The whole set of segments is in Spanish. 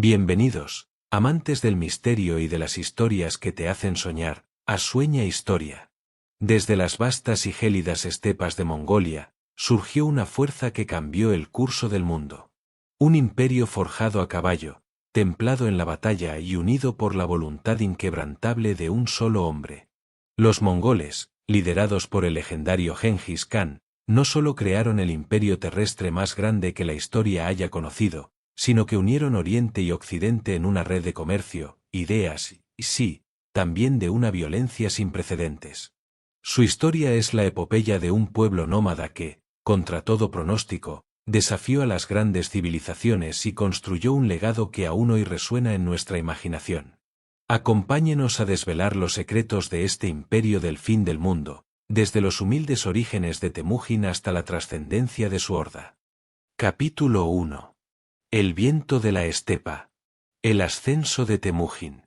Bienvenidos, amantes del misterio y de las historias que te hacen soñar, a Sueña Historia. Desde las vastas y gélidas estepas de Mongolia, surgió una fuerza que cambió el curso del mundo. Un imperio forjado a caballo, templado en la batalla y unido por la voluntad inquebrantable de un solo hombre. Los mongoles, liderados por el legendario Gengis Khan, no solo crearon el imperio terrestre más grande que la historia haya conocido, sino que unieron Oriente y Occidente en una red de comercio, ideas y, sí, también de una violencia sin precedentes. Su historia es la epopeya de un pueblo nómada que, contra todo pronóstico, desafió a las grandes civilizaciones y construyó un legado que aún hoy resuena en nuestra imaginación. Acompáñenos a desvelar los secretos de este imperio del fin del mundo, desde los humildes orígenes de Temujin hasta la trascendencia de su horda. Capítulo 1. El viento de la estepa. El ascenso de Temujin.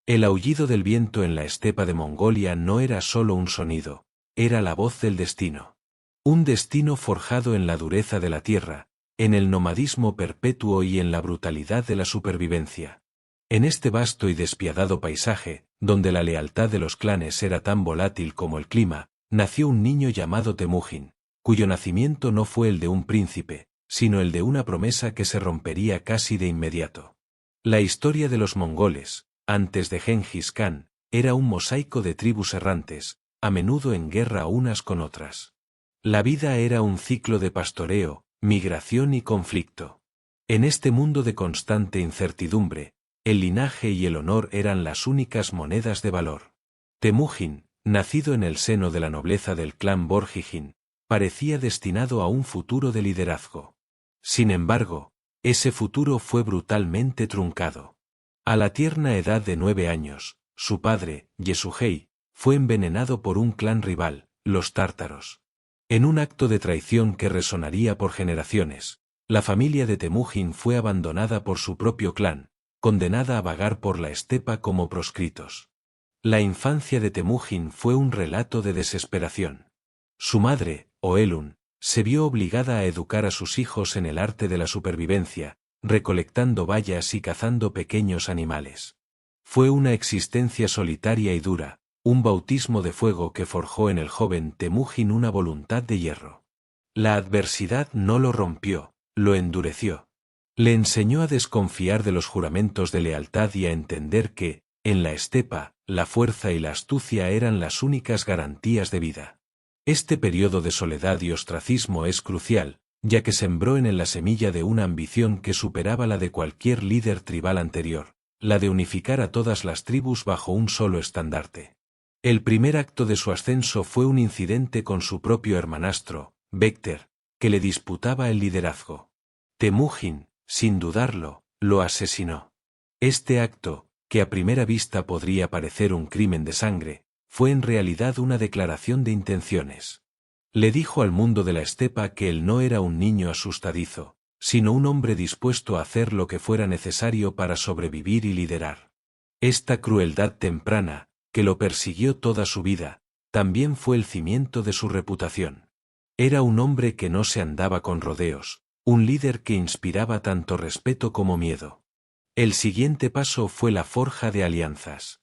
El aullido del viento en la estepa de Mongolia no era solo un sonido, era la voz del destino. Un destino forjado en la dureza de la tierra, en el nomadismo perpetuo y en la brutalidad de la supervivencia. En este vasto y despiadado paisaje, donde la lealtad de los clanes era tan volátil como el clima, nació un niño llamado Temujin, cuyo nacimiento no fue el de un príncipe, sino el de una promesa que se rompería casi de inmediato. La historia de los mongoles, antes de Gengis Khan, era un mosaico de tribus errantes, a menudo en guerra unas con otras. La vida era un ciclo de pastoreo, migración y conflicto. En este mundo de constante incertidumbre, el linaje y el honor eran las únicas monedas de valor. Temujin, nacido en el seno de la nobleza del clan Borjigin, parecía destinado a un futuro de liderazgo. Sin embargo, ese futuro fue brutalmente truncado. A la tierna edad de 9 años, su padre, Yesugei, fue envenenado por un clan rival, los tártaros. En un acto de traición que resonaría por generaciones, la familia de Temujin fue abandonada por su propio clan, condenada a vagar por la estepa como proscritos. La infancia de Temujin fue un relato de desesperación. Su madre, Oelun, se vio obligada a educar a sus hijos en el arte de la supervivencia, recolectando bayas y cazando pequeños animales. Fue una existencia solitaria y dura, un bautismo de fuego que forjó en el joven Temujin una voluntad de hierro. La adversidad no lo rompió, lo endureció. Le enseñó a desconfiar de los juramentos de lealtad y a entender que, en la estepa, la fuerza y la astucia eran las únicas garantías de vida. Este periodo de soledad y ostracismo es crucial, ya que sembró en él la semilla de una ambición que superaba la de cualquier líder tribal anterior, la de unificar a todas las tribus bajo un solo estandarte. El primer acto de su ascenso fue un incidente con su propio hermanastro, Bekter, que le disputaba el liderazgo. Temujin, sin dudarlo, lo asesinó. Este acto, que a primera vista podría parecer un crimen de sangre, fue en realidad una declaración de intenciones. Le dijo al mundo de la estepa que él no era un niño asustadizo, sino un hombre dispuesto a hacer lo que fuera necesario para sobrevivir y liderar. Esta crueldad temprana, que lo persiguió toda su vida, también fue el cimiento de su reputación. Era un hombre que no se andaba con rodeos, un líder que inspiraba tanto respeto como miedo. El siguiente paso fue la forja de alianzas.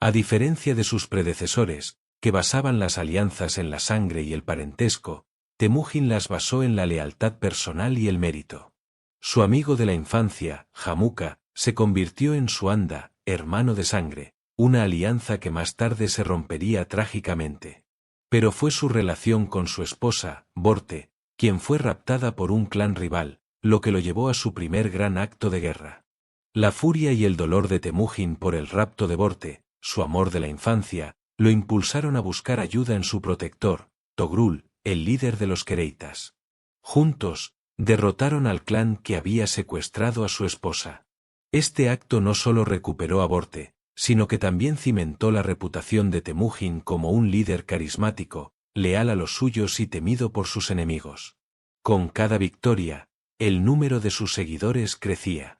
A diferencia de sus predecesores, que basaban las alianzas en la sangre y el parentesco, Temujin las basó en la lealtad personal y el mérito. Su amigo de la infancia, Jamuka, se convirtió en su anda, hermano de sangre, una alianza que más tarde se rompería trágicamente. Pero fue su relación con su esposa, Borte, quien fue raptada por un clan rival, lo que lo llevó a su primer gran acto de guerra. La furia y el dolor de Temujin por el rapto de Borte, su amor de la infancia, lo impulsaron a buscar ayuda en su protector, Togrul, el líder de los quereitas. Juntos, derrotaron al clan que había secuestrado a su esposa. Este acto no solo recuperó a Borte, sino que también cimentó la reputación de Temujin como un líder carismático, leal a los suyos y temido por sus enemigos. Con cada victoria, el número de sus seguidores crecía.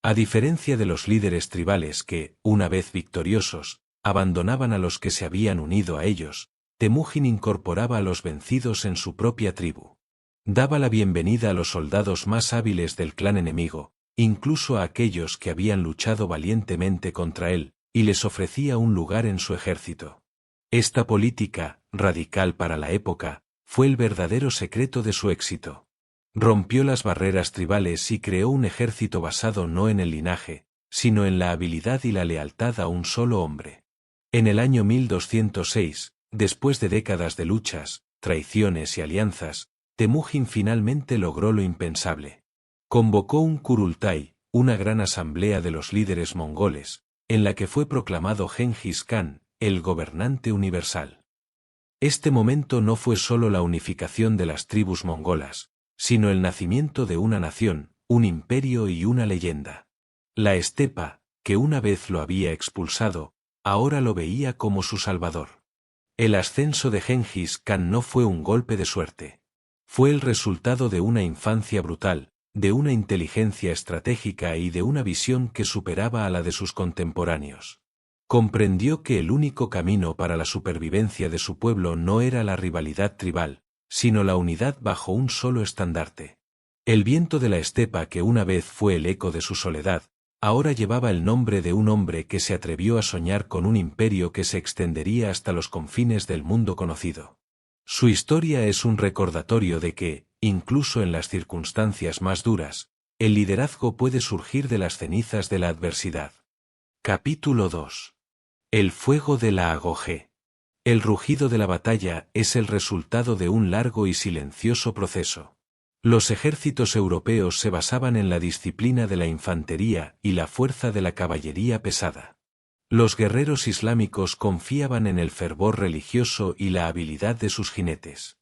A diferencia de los líderes tribales que, una vez victoriosos, abandonaban a los que se habían unido a ellos, Temujin incorporaba a los vencidos en su propia tribu. Daba la bienvenida a los soldados más hábiles del clan enemigo, incluso a aquellos que habían luchado valientemente contra él, y les ofrecía un lugar en su ejército. Esta política, radical para la época, fue el verdadero secreto de su éxito. Rompió las barreras tribales y creó un ejército basado no en el linaje, sino en la habilidad y la lealtad a un solo hombre. En el año 1206, después de décadas de luchas, traiciones y alianzas, Temujin finalmente logró lo impensable. Convocó un Kurultai, una gran asamblea de los líderes mongoles, en la que fue proclamado Gengis Khan, el gobernante universal. Este momento no fue solo la unificación de las tribus mongolas, sino el nacimiento de una nación, un imperio y una leyenda. La estepa, que una vez lo había expulsado, ahora lo veía como su salvador. El ascenso de Gengis Khan no fue un golpe de suerte. Fue el resultado de una infancia brutal, de una inteligencia estratégica y de una visión que superaba a la de sus contemporáneos. Comprendió que el único camino para la supervivencia de su pueblo no era la rivalidad tribal, sino la unidad bajo un solo estandarte. El viento de la estepa, que una vez fue el eco de su soledad, ahora llevaba el nombre de un hombre que se atrevió a soñar con un imperio que se extendería hasta los confines del mundo conocido. Su historia es un recordatorio de que, incluso en las circunstancias más duras, el liderazgo puede surgir de las cenizas de la adversidad. Capítulo 2. El fuego de la Agoge. El rugido de la batalla es el resultado de un largo y silencioso proceso. Los ejércitos europeos se basaban en la disciplina de la infantería y la fuerza de la caballería pesada. Los guerreros islámicos confiaban en el fervor religioso y la habilidad de sus jinetes.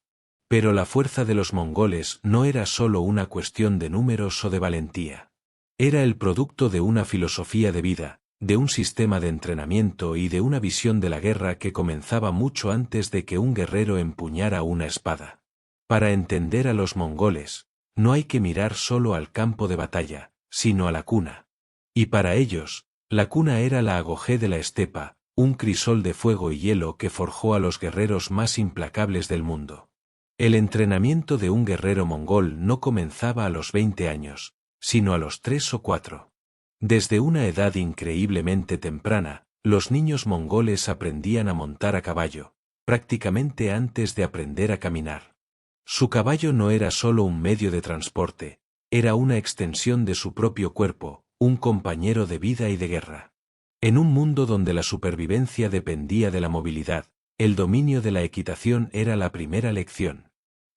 Pero la fuerza de los mongoles no era solo una cuestión de números o de valentía. Era el producto de una filosofía de vida, de un sistema de entrenamiento y de una visión de la guerra que comenzaba mucho antes de que un guerrero empuñara una espada. Para entender a los mongoles, no hay que mirar solo al campo de batalla, sino a la cuna. Y para ellos, la cuna era la Agoge de la estepa, un crisol de fuego y hielo que forjó a los guerreros más implacables del mundo. El entrenamiento de un guerrero mongol no comenzaba a los 20 años, sino a los 3 o 4. Desde una edad increíblemente temprana, los niños mongoles aprendían a montar a caballo, prácticamente antes de aprender a caminar. Su caballo no era solo un medio de transporte, era una extensión de su propio cuerpo, un compañero de vida y de guerra. En un mundo donde la supervivencia dependía de la movilidad, el dominio de la equitación era la primera lección.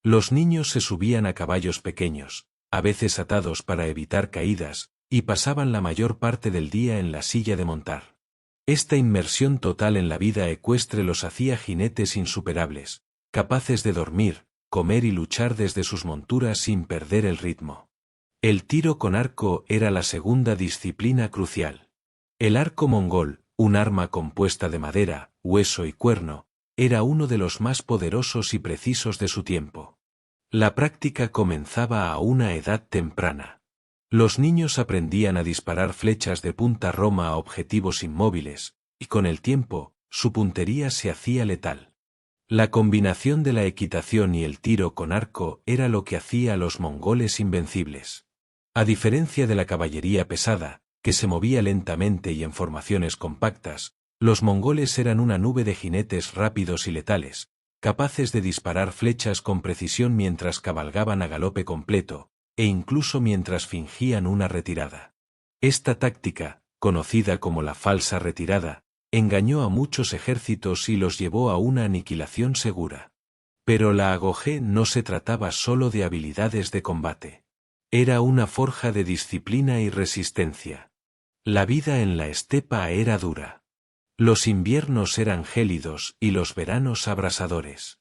Los niños se subían a caballos pequeños, a veces atados para evitar caídas, y pasaban la mayor parte del día en la silla de montar. Esta inmersión total en la vida ecuestre los hacía jinetes insuperables, capaces de dormir, comer y luchar desde sus monturas sin perder el ritmo. El tiro con arco era la segunda disciplina crucial. El arco mongol, un arma compuesta de madera, hueso y cuerno, era uno de los más poderosos y precisos de su tiempo. La práctica comenzaba a una edad temprana. Los niños aprendían a disparar flechas de punta roma a objetivos inmóviles, y con el tiempo, su puntería se hacía letal. La combinación de la equitación y el tiro con arco era lo que hacía a los mongoles invencibles. A diferencia de la caballería pesada, que se movía lentamente y en formaciones compactas, los mongoles eran una nube de jinetes rápidos y letales, capaces de disparar flechas con precisión mientras cabalgaban a galope completo, e incluso mientras fingían una retirada. Esta táctica, conocida como la falsa retirada, engañó a muchos ejércitos y los llevó a una aniquilación segura. Pero la Agoge no se trataba solo de habilidades de combate. Era una forja de disciplina y resistencia. La vida en la estepa era dura. Los inviernos eran gélidos y los veranos abrasadores.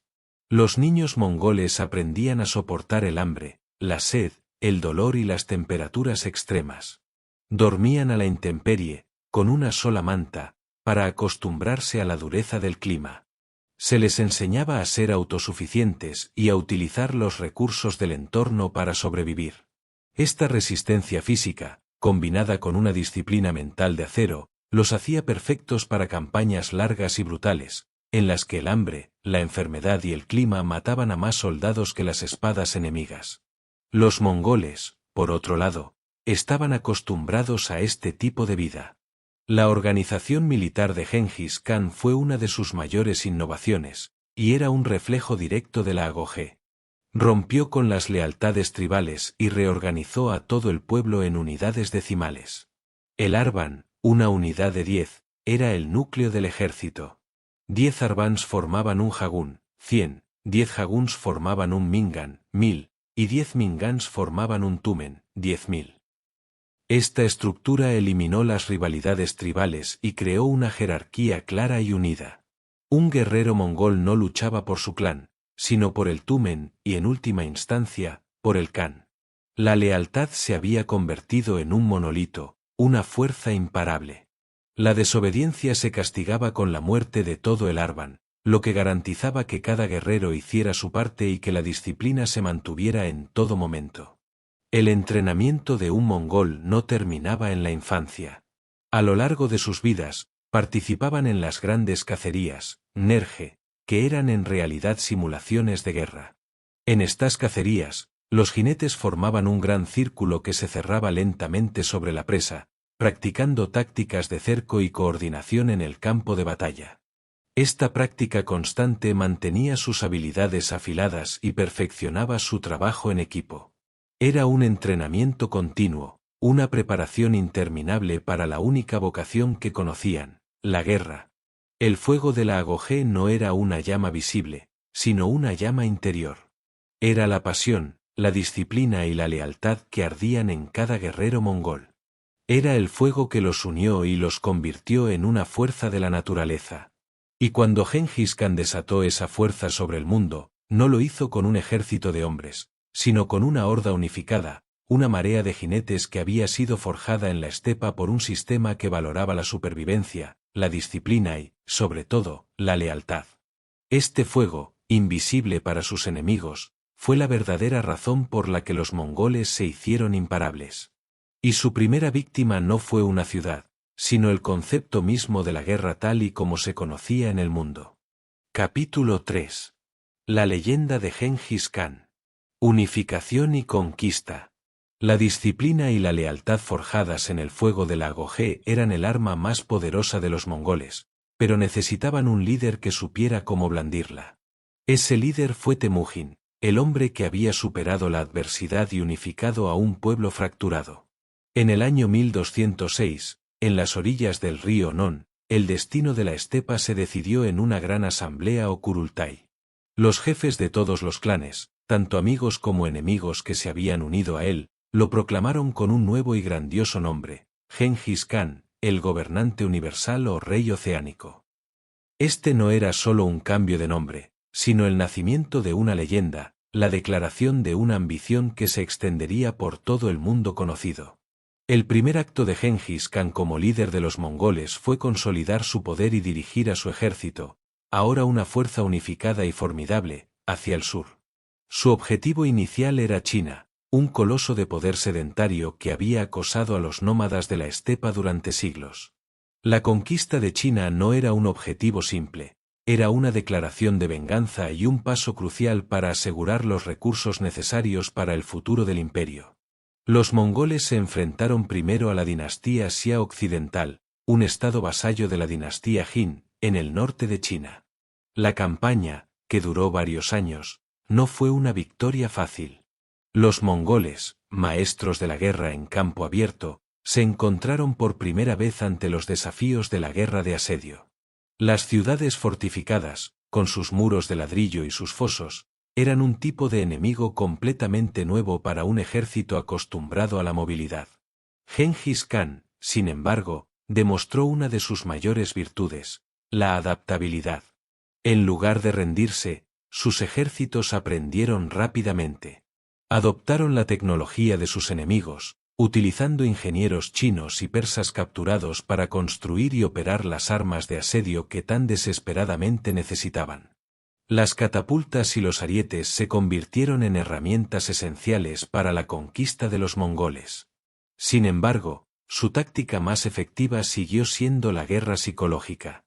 Los niños mongoles aprendían a soportar el hambre, la sed, el dolor y las temperaturas extremas. Dormían a la intemperie, con una sola manta, para acostumbrarse a la dureza del clima. Se les enseñaba a ser autosuficientes y a utilizar los recursos del entorno para sobrevivir. Esta resistencia física, combinada con una disciplina mental de acero, los hacía perfectos para campañas largas y brutales, en las que el hambre, la enfermedad y el clima mataban a más soldados que las espadas enemigas. Los mongoles, por otro lado, estaban acostumbrados a este tipo de vida. La organización militar de Gengis Khan fue una de sus mayores innovaciones, y era un reflejo directo de la Agogé. Rompió con las lealtades tribales y reorganizó a todo el pueblo en unidades decimales. El Arban, una unidad de 10, era el núcleo del ejército. 10 Arbans formaban un Jagún, 100, 10 Jaguns formaban un Mingan, 1000, y 10 Mingans formaban un Tumen, 10.000. Esta estructura eliminó las rivalidades tribales y creó una jerarquía clara y unida. Un guerrero mongol no luchaba por su clan, sino por el Tumen y, en última instancia, por el Khan. La lealtad se había convertido en un monolito, una fuerza imparable. La desobediencia se castigaba con la muerte de todo el Arban, lo que garantizaba que cada guerrero hiciera su parte y que la disciplina se mantuviera en todo momento. El entrenamiento de un mongol no terminaba en la infancia. A lo largo de sus vidas, participaban en las grandes cacerías, Nerge, que eran en realidad simulaciones de guerra. En estas cacerías, los jinetes formaban un gran círculo que se cerraba lentamente sobre la presa, practicando tácticas de cerco y coordinación en el campo de batalla. Esta práctica constante mantenía sus habilidades afiladas y perfeccionaba su trabajo en equipo. Era un entrenamiento continuo, una preparación interminable para la única vocación que conocían, la guerra. El fuego de la Agogé no era una llama visible, sino una llama interior. Era la pasión, la disciplina y la lealtad que ardían en cada guerrero mongol. Era el fuego que los unió y los convirtió en una fuerza de la naturaleza. Y cuando Gengis Khan desató esa fuerza sobre el mundo, no lo hizo con un ejército de hombres, sino con una horda unificada, una marea de jinetes que había sido forjada en la estepa por un sistema que valoraba la supervivencia, la disciplina y, sobre todo, la lealtad. Este fuego, invisible para sus enemigos, fue la verdadera razón por la que los mongoles se hicieron imparables. Y su primera víctima no fue una ciudad, sino el concepto mismo de la guerra tal y como se conocía en el mundo. Capítulo 3. La leyenda de Gengis Khan. Unificación y conquista. La disciplina y la lealtad forjadas en el fuego de la Agogé eran el arma más poderosa de los mongoles, pero necesitaban un líder que supiera cómo blandirla. Ese líder fue Temujin, el hombre que había superado la adversidad y unificado a un pueblo fracturado. En el año 1206, en las orillas del río Non, el destino de la estepa se decidió en una gran asamblea o Kurultai. Los jefes de todos los clanes, tanto amigos como enemigos que se habían unido a él, lo proclamaron con un nuevo y grandioso nombre, Gengis Khan, el gobernante universal o rey oceánico. Este no era solo un cambio de nombre, sino el nacimiento de una leyenda, la declaración de una ambición que se extendería por todo el mundo conocido. El primer acto de Gengis Khan como líder de los mongoles fue consolidar su poder y dirigir a su ejército, ahora una fuerza unificada y formidable, hacia el sur. Su objetivo inicial era China, un coloso de poder sedentario que había acosado a los nómadas de la estepa durante siglos. La conquista de China no era un objetivo simple, era una declaración de venganza y un paso crucial para asegurar los recursos necesarios para el futuro del imperio. Los mongoles se enfrentaron primero a la dinastía Xia occidental, un estado vasallo de la dinastía Jin, en el norte de China. La campaña, que duró varios años, no fue una victoria fácil. Los mongoles, maestros de la guerra en campo abierto, se encontraron por primera vez ante los desafíos de la guerra de asedio. Las ciudades fortificadas, con sus muros de ladrillo y sus fosos, eran un tipo de enemigo completamente nuevo para un ejército acostumbrado a la movilidad. Gengis Khan, sin embargo, demostró una de sus mayores virtudes, la adaptabilidad. En lugar de rendirse, sus ejércitos aprendieron rápidamente. Adoptaron la tecnología de sus enemigos, utilizando ingenieros chinos y persas capturados para construir y operar las armas de asedio que tan desesperadamente necesitaban. Las catapultas y los arietes se convirtieron en herramientas esenciales para la conquista de los mongoles. Sin embargo, su táctica más efectiva siguió siendo la guerra psicológica.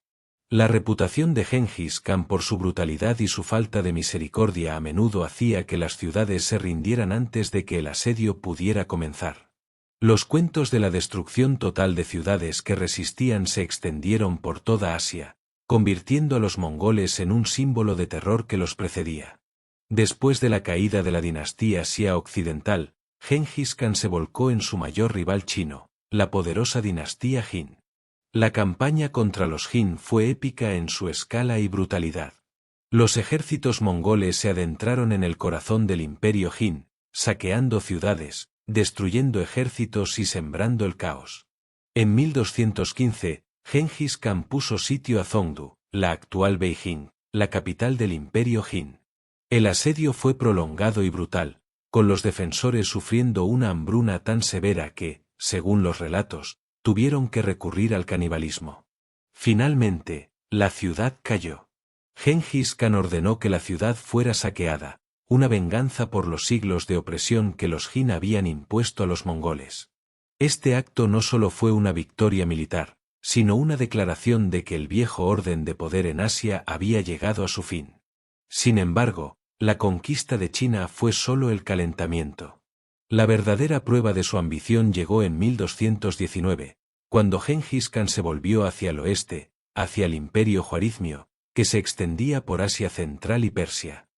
La reputación de Gengis Khan por su brutalidad y su falta de misericordia a menudo hacía que las ciudades se rindieran antes de que el asedio pudiera comenzar. Los cuentos de la destrucción total de ciudades que resistían se extendieron por toda Asia, convirtiendo a los mongoles en un símbolo de terror que los precedía. Después de la caída de la dinastía Xia occidental, Gengis Khan se volcó en su mayor rival chino, la poderosa dinastía Jin. La campaña contra los Jin fue épica en su escala y brutalidad. Los ejércitos mongoles se adentraron en el corazón del imperio Jin, saqueando ciudades, destruyendo ejércitos y sembrando el caos. En 1215, Gengis Khan puso sitio a Zhongdu, la actual Beijing, la capital del imperio Jin. El asedio fue prolongado y brutal, con los defensores sufriendo una hambruna tan severa que, según los relatos, tuvieron que recurrir al canibalismo. Finalmente, la ciudad cayó. Gengis Khan ordenó que la ciudad fuera saqueada, una venganza por los siglos de opresión que los Jin habían impuesto a los mongoles. Este acto no solo fue una victoria militar, sino una declaración de que el viejo orden de poder en Asia había llegado a su fin. Sin embargo, la conquista de China fue solo el calentamiento. La verdadera prueba de su ambición llegó en 1219, cuando Gengis Khan se volvió hacia el oeste, hacia el imperio Juarizmio, que se extendía por Asia Central y Persia.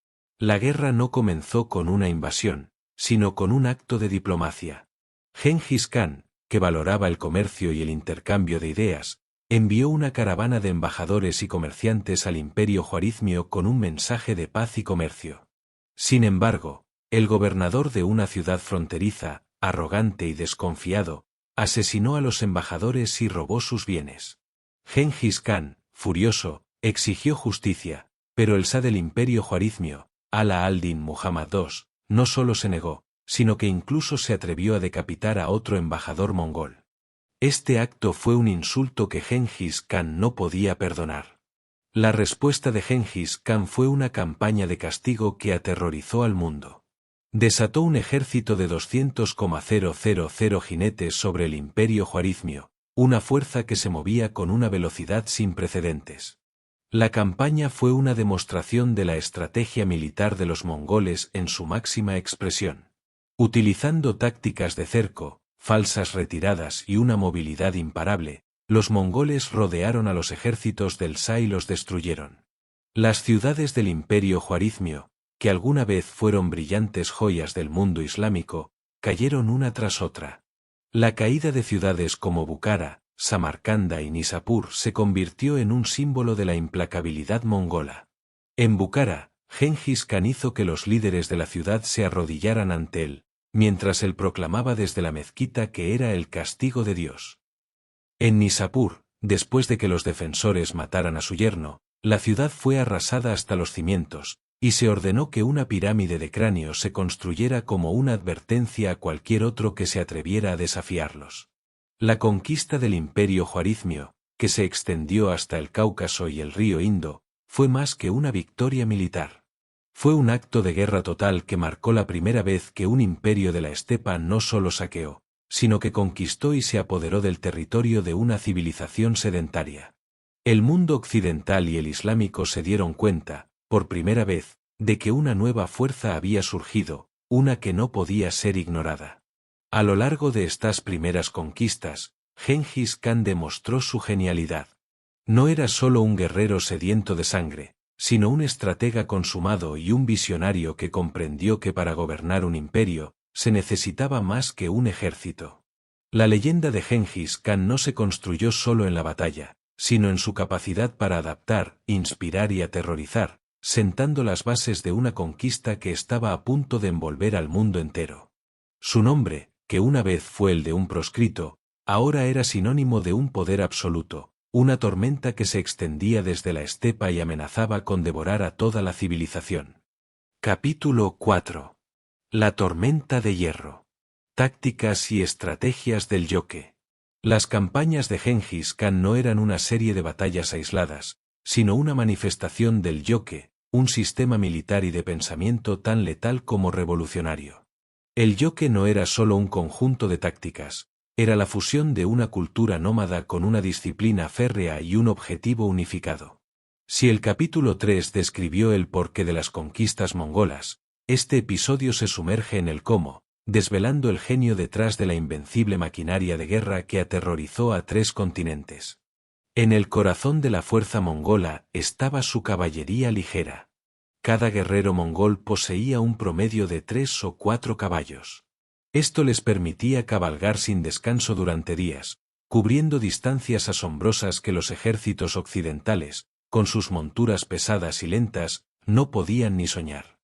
La guerra no comenzó con una invasión, sino con un acto de diplomacia. Gengis Khan, que valoraba el comercio y el intercambio de ideas, envió una caravana de embajadores y comerciantes al imperio Juarizmio con un mensaje de paz y comercio. Sin embargo, el gobernador de una ciudad fronteriza, arrogante y desconfiado, asesinó a los embajadores y robó sus bienes. Gengis Khan, furioso, exigió justicia, pero el Shah del imperio Juarizmio, Ala al-Din Muhammad II, no solo se negó, sino que incluso se atrevió a decapitar a otro embajador mongol. Este acto fue un insulto que Gengis Khan no podía perdonar. La respuesta de Gengis Khan fue una campaña de castigo que aterrorizó al mundo. Desató un ejército de 200,000 jinetes sobre el imperio Juarizmio, una fuerza que se movía con una velocidad sin precedentes. La campaña fue una demostración de la estrategia militar de los mongoles en su máxima expresión. Utilizando tácticas de cerco, falsas retiradas y una movilidad imparable, los mongoles rodearon a los ejércitos del Shah y los destruyeron. Las ciudades del imperio Juarizmio, que alguna vez fueron brillantes joyas del mundo islámico, cayeron una tras otra. La caída de ciudades como Bukhara, Samarcanda y Nishapur se convirtió en un símbolo de la implacabilidad mongola. En Bukhara, Gengis Khan hizo que los líderes de la ciudad se arrodillaran ante él, mientras él proclamaba desde la mezquita que era el castigo de Dios. En Nishapur, después de que los defensores mataran a su yerno, la ciudad fue arrasada hasta los cimientos, y se ordenó que una pirámide de cráneos se construyera como una advertencia a cualquier otro que se atreviera a desafiarlos. La conquista del imperio Juarizmio, que se extendió hasta el Cáucaso y el río Indo, fue más que una victoria militar. Fue un acto de guerra total que marcó la primera vez que un imperio de la estepa no solo saqueó, sino que conquistó y se apoderó del territorio de una civilización sedentaria. El mundo occidental y el islámico se dieron cuenta, por primera vez, de que una nueva fuerza había surgido, una que no podía ser ignorada. A lo largo de estas primeras conquistas, Gengis Khan demostró su genialidad. No era solo un guerrero sediento de sangre, sino un estratega consumado y un visionario que comprendió que para gobernar un imperio, se necesitaba más que un ejército. La leyenda de Gengis Khan no se construyó solo en la batalla, sino en su capacidad para adaptar, inspirar y aterrorizar, sentando las bases de una conquista que estaba a punto de envolver al mundo entero. Su nombre, que una vez fue el de un proscrito, ahora era sinónimo de un poder absoluto, una tormenta que se extendía desde la estepa y amenazaba con devorar a toda la civilización. Capítulo 4. La tormenta de hierro. Tácticas y estrategias del yoke. Las campañas de Gengis Khan no eran una serie de batallas aisladas, sino una manifestación del yoke, un sistema militar y de pensamiento tan letal como revolucionario. El yoke no era solo un conjunto de tácticas, era la fusión de una cultura nómada con una disciplina férrea y un objetivo unificado. Si el capítulo 3 describió el porqué de las conquistas mongolas, este episodio se sumerge en el cómo, desvelando el genio detrás de la invencible maquinaria de guerra que aterrorizó a 3 continentes. En el corazón de la fuerza mongola estaba su caballería ligera. Cada guerrero mongol poseía un promedio de 3 o 4 caballos. Esto les permitía cabalgar sin descanso durante días, cubriendo distancias asombrosas que los ejércitos occidentales, con sus monturas pesadas y lentas, no podían ni soñar.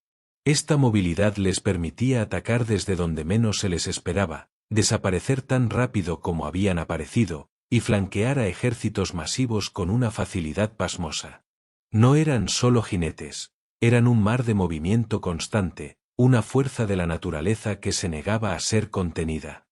Esta movilidad les permitía atacar desde donde menos se les esperaba, desaparecer tan rápido como habían aparecido, y flanquear a ejércitos masivos con una facilidad pasmosa. No eran solo jinetes, eran un mar de movimiento constante, una fuerza de la naturaleza que se negaba a ser contenida.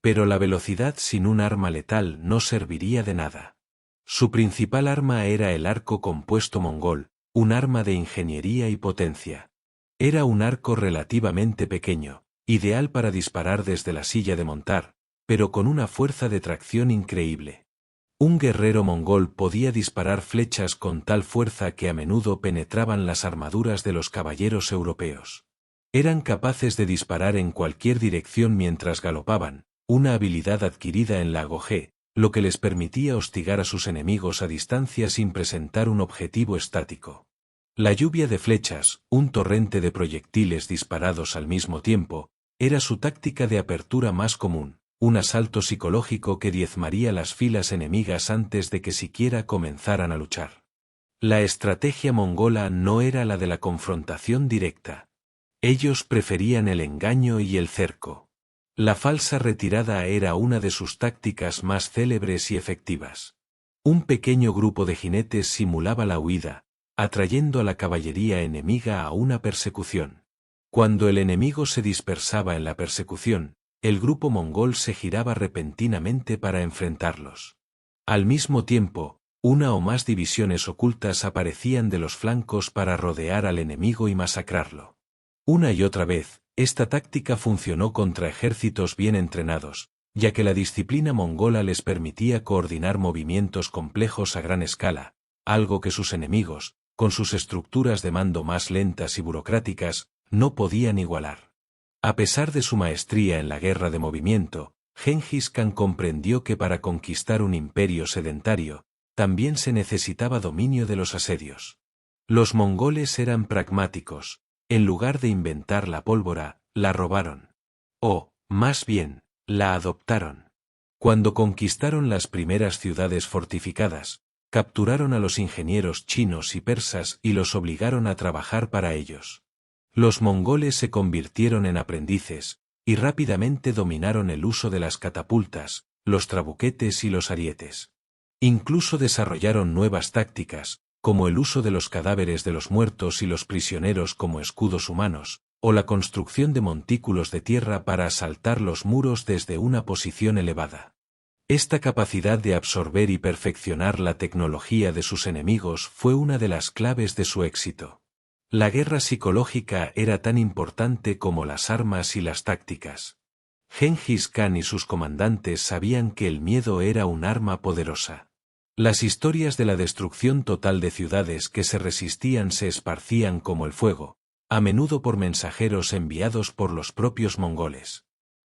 Pero la velocidad sin un arma letal no serviría de nada. Su principal arma era el arco compuesto mongol, un arma de ingeniería y potencia. Era un arco relativamente pequeño, ideal para disparar desde la silla de montar, pero con una fuerza de tracción increíble. Un guerrero mongol podía disparar flechas con tal fuerza que a menudo penetraban las armaduras de los caballeros europeos. Eran capaces de disparar en cualquier dirección mientras galopaban, una habilidad adquirida en la Goje, lo que les permitía hostigar a sus enemigos a distancia sin presentar un objetivo estático. La lluvia de flechas, un torrente de proyectiles disparados al mismo tiempo, era su táctica de apertura más común, un asalto psicológico que diezmaría las filas enemigas antes de que siquiera comenzaran a luchar. La estrategia mongola no era la de la confrontación directa. Ellos preferían el engaño y el cerco. La falsa retirada era una de sus tácticas más célebres y efectivas. Un pequeño grupo de jinetes simulaba la huida, atrayendo a la caballería enemiga a una persecución. Cuando el enemigo se dispersaba en la persecución, el grupo mongol se giraba repentinamente para enfrentarlos. Al mismo tiempo, una o más divisiones ocultas aparecían de los flancos para rodear al enemigo y masacrarlo. Una y otra vez, esta táctica funcionó contra ejércitos bien entrenados, ya que la disciplina mongola les permitía coordinar movimientos complejos a gran escala, algo que sus enemigos, con sus estructuras de mando más lentas y burocráticas, no podían igualar. A pesar de su maestría en la guerra de movimiento, Gengis Khan comprendió que para conquistar un imperio sedentario, también se necesitaba dominio de los asedios. Los mongoles eran pragmáticos. En lugar de inventar la pólvora, la robaron. O, más bien, la adoptaron. Cuando conquistaron las primeras ciudades fortificadas, capturaron a los ingenieros chinos y persas y los obligaron a trabajar para ellos. Los mongoles se convirtieron en aprendices, y rápidamente dominaron el uso de las catapultas, los trabuquetes y los arietes. Incluso desarrollaron nuevas tácticas, como el uso de los cadáveres de los muertos y los prisioneros como escudos humanos, o la construcción de montículos de tierra para asaltar los muros desde una posición elevada. Esta capacidad de absorber y perfeccionar la tecnología de sus enemigos fue una de las claves de su éxito. La guerra psicológica era tan importante como las armas y las tácticas. Gengis Khan y sus comandantes sabían que el miedo era un arma poderosa. Las historias de la destrucción total de ciudades que se resistían se esparcían como el fuego, a menudo por mensajeros enviados por los propios mongoles.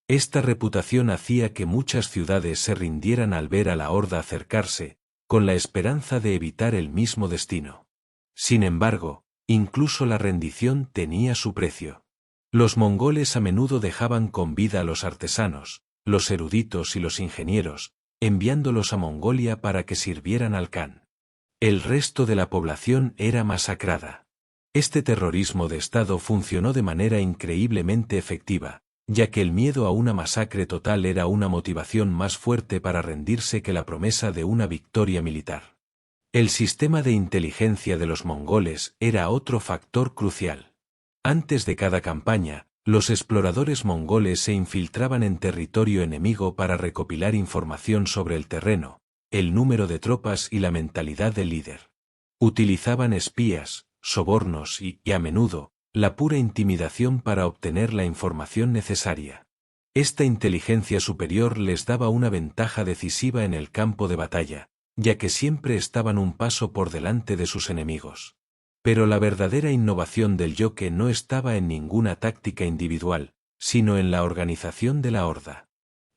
Esta reputación hacía que muchas ciudades se rindieran al ver a la horda acercarse, con la esperanza de evitar el mismo destino. Sin embargo, incluso la rendición tenía su precio. Los mongoles a menudo dejaban con vida a los artesanos, los eruditos y los ingenieros, enviándolos a Mongolia para que sirvieran al Khan. El resto de la población era masacrada. Este terrorismo de Estado funcionó de manera increíblemente efectiva, ya que el miedo a una masacre total era una motivación más fuerte para rendirse que la promesa de una victoria militar. El sistema de inteligencia de los mongoles era otro factor crucial. Antes de cada campaña, los exploradores mongoles se infiltraban en territorio enemigo para recopilar información sobre el terreno, el número de tropas y la mentalidad del líder. Utilizaban espías, sobornos y, a menudo, la pura intimidación para obtener la información necesaria. Esta inteligencia superior les daba una ventaja decisiva en el campo de batalla, ya que siempre estaban un paso por delante de sus enemigos. Pero la verdadera innovación del yoke no estaba en ninguna táctica individual, sino en la organización de la horda.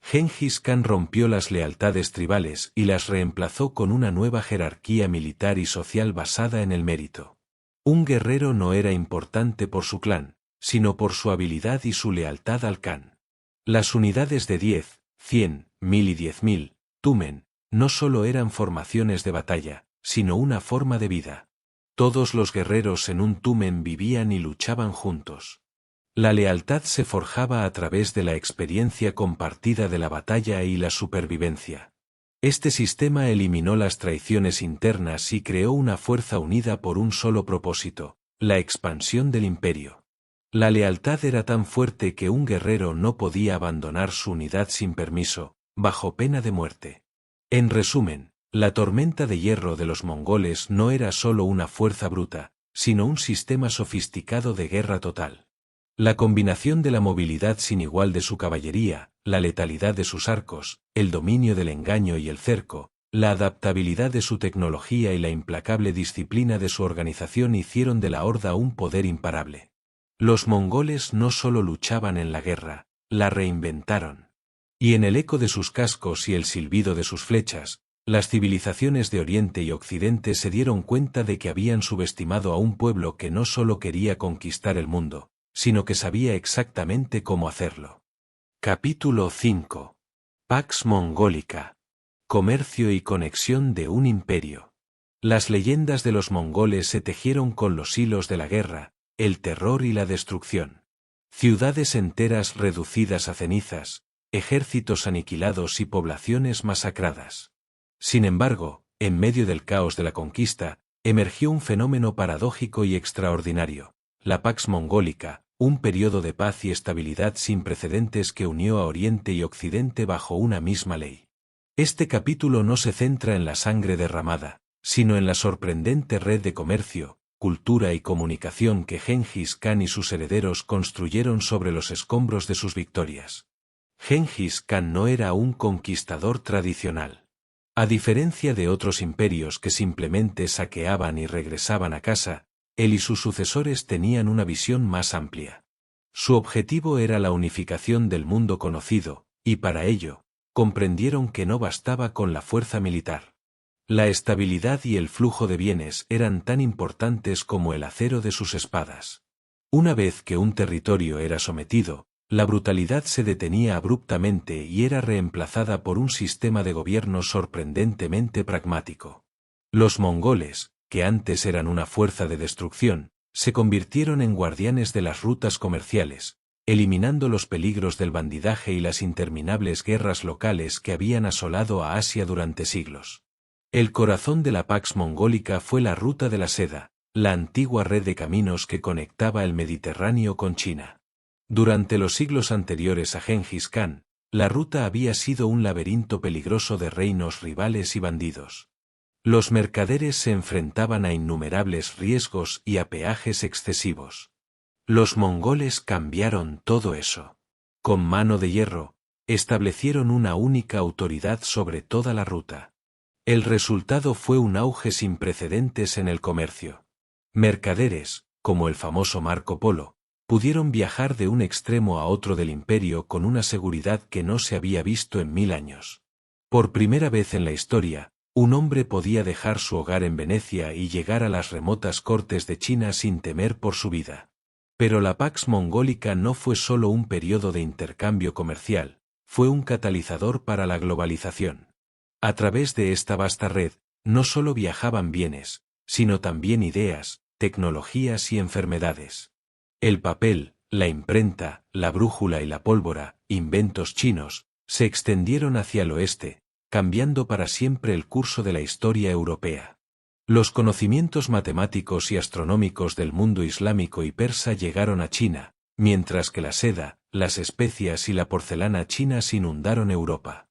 Gengis Khan rompió las lealtades tribales y las reemplazó con una nueva jerarquía militar y social basada en el mérito. Un guerrero no era importante por su clan, sino por su habilidad y su lealtad al Khan. Las unidades de 10, 100, 1000 y 10.000, tumen, no solo eran formaciones de batalla, sino una forma de vida. Todos los guerreros en un tumen vivían y luchaban juntos. La lealtad se forjaba a través de la experiencia compartida de la batalla y la supervivencia. Este sistema eliminó las traiciones internas y creó una fuerza unida por un solo propósito, la expansión del imperio. La lealtad era tan fuerte que un guerrero no podía abandonar su unidad sin permiso, bajo pena de muerte. En resumen, la tormenta de hierro de los mongoles no era solo una fuerza bruta, sino un sistema sofisticado de guerra total. La combinación de la movilidad sin igual de su caballería, la letalidad de sus arcos, el dominio del engaño y el cerco, la adaptabilidad de su tecnología y la implacable disciplina de su organización hicieron de la horda un poder imparable. Los mongoles no solo luchaban en la guerra, la reinventaron. Y en el eco de sus cascos y el silbido de sus flechas, las civilizaciones de Oriente y Occidente se dieron cuenta de que habían subestimado a un pueblo que no solo quería conquistar el mundo, sino que sabía exactamente cómo hacerlo. Capítulo 5. Pax Mongolica. Comercio y conexión de un imperio. Las leyendas de los mongoles se tejieron con los hilos de la guerra, el terror y la destrucción. Ciudades enteras reducidas a cenizas, ejércitos aniquilados y poblaciones masacradas. Sin embargo, en medio del caos de la conquista, emergió un fenómeno paradójico y extraordinario, la Pax Mongolica, un periodo de paz y estabilidad sin precedentes que unió a Oriente y Occidente bajo una misma ley. Este capítulo no se centra en la sangre derramada, sino en la sorprendente red de comercio, cultura y comunicación que Gengis Khan y sus herederos construyeron sobre los escombros de sus victorias. Gengis Khan no era un conquistador tradicional. A diferencia de otros imperios que simplemente saqueaban y regresaban a casa, él y sus sucesores tenían una visión más amplia. Su objetivo era la unificación del mundo conocido, y para ello, comprendieron que no bastaba con la fuerza militar. La estabilidad y el flujo de bienes eran tan importantes como el acero de sus espadas. Una vez que un territorio era sometido, la brutalidad se detenía abruptamente y era reemplazada por un sistema de gobierno sorprendentemente pragmático. Los mongoles, que antes eran una fuerza de destrucción, se convirtieron en guardianes de las rutas comerciales, eliminando los peligros del bandidaje y las interminables guerras locales que habían asolado a Asia durante siglos. El corazón de la Pax Mongólica fue la Ruta de la Seda, la antigua red de caminos que conectaba el Mediterráneo con China. Durante los siglos anteriores a Gengis Khan, la ruta había sido un laberinto peligroso de reinos rivales y bandidos. Los mercaderes se enfrentaban a innumerables riesgos y a peajes excesivos. Los mongoles cambiaron todo eso. Con mano de hierro, establecieron una única autoridad sobre toda la ruta. El resultado fue un auge sin precedentes en el comercio. Mercaderes, como el famoso Marco Polo, pudieron viajar de un extremo a otro del imperio con una seguridad que no se había visto en 1000 años. Por primera vez en la historia, un hombre podía dejar su hogar en Venecia y llegar a las remotas cortes de China sin temer por su vida. Pero la Pax Mongólica no fue solo un periodo de intercambio comercial, fue un catalizador para la globalización. A través de esta vasta red, no solo viajaban bienes, sino también ideas, tecnologías y enfermedades. El papel, la imprenta, la brújula y la pólvora, inventos chinos, se extendieron hacia el oeste, cambiando para siempre el curso de la historia europea. Los conocimientos matemáticos y astronómicos del mundo islámico y persa llegaron a China, mientras que la seda, las especias y la porcelana chinas inundaron Europa.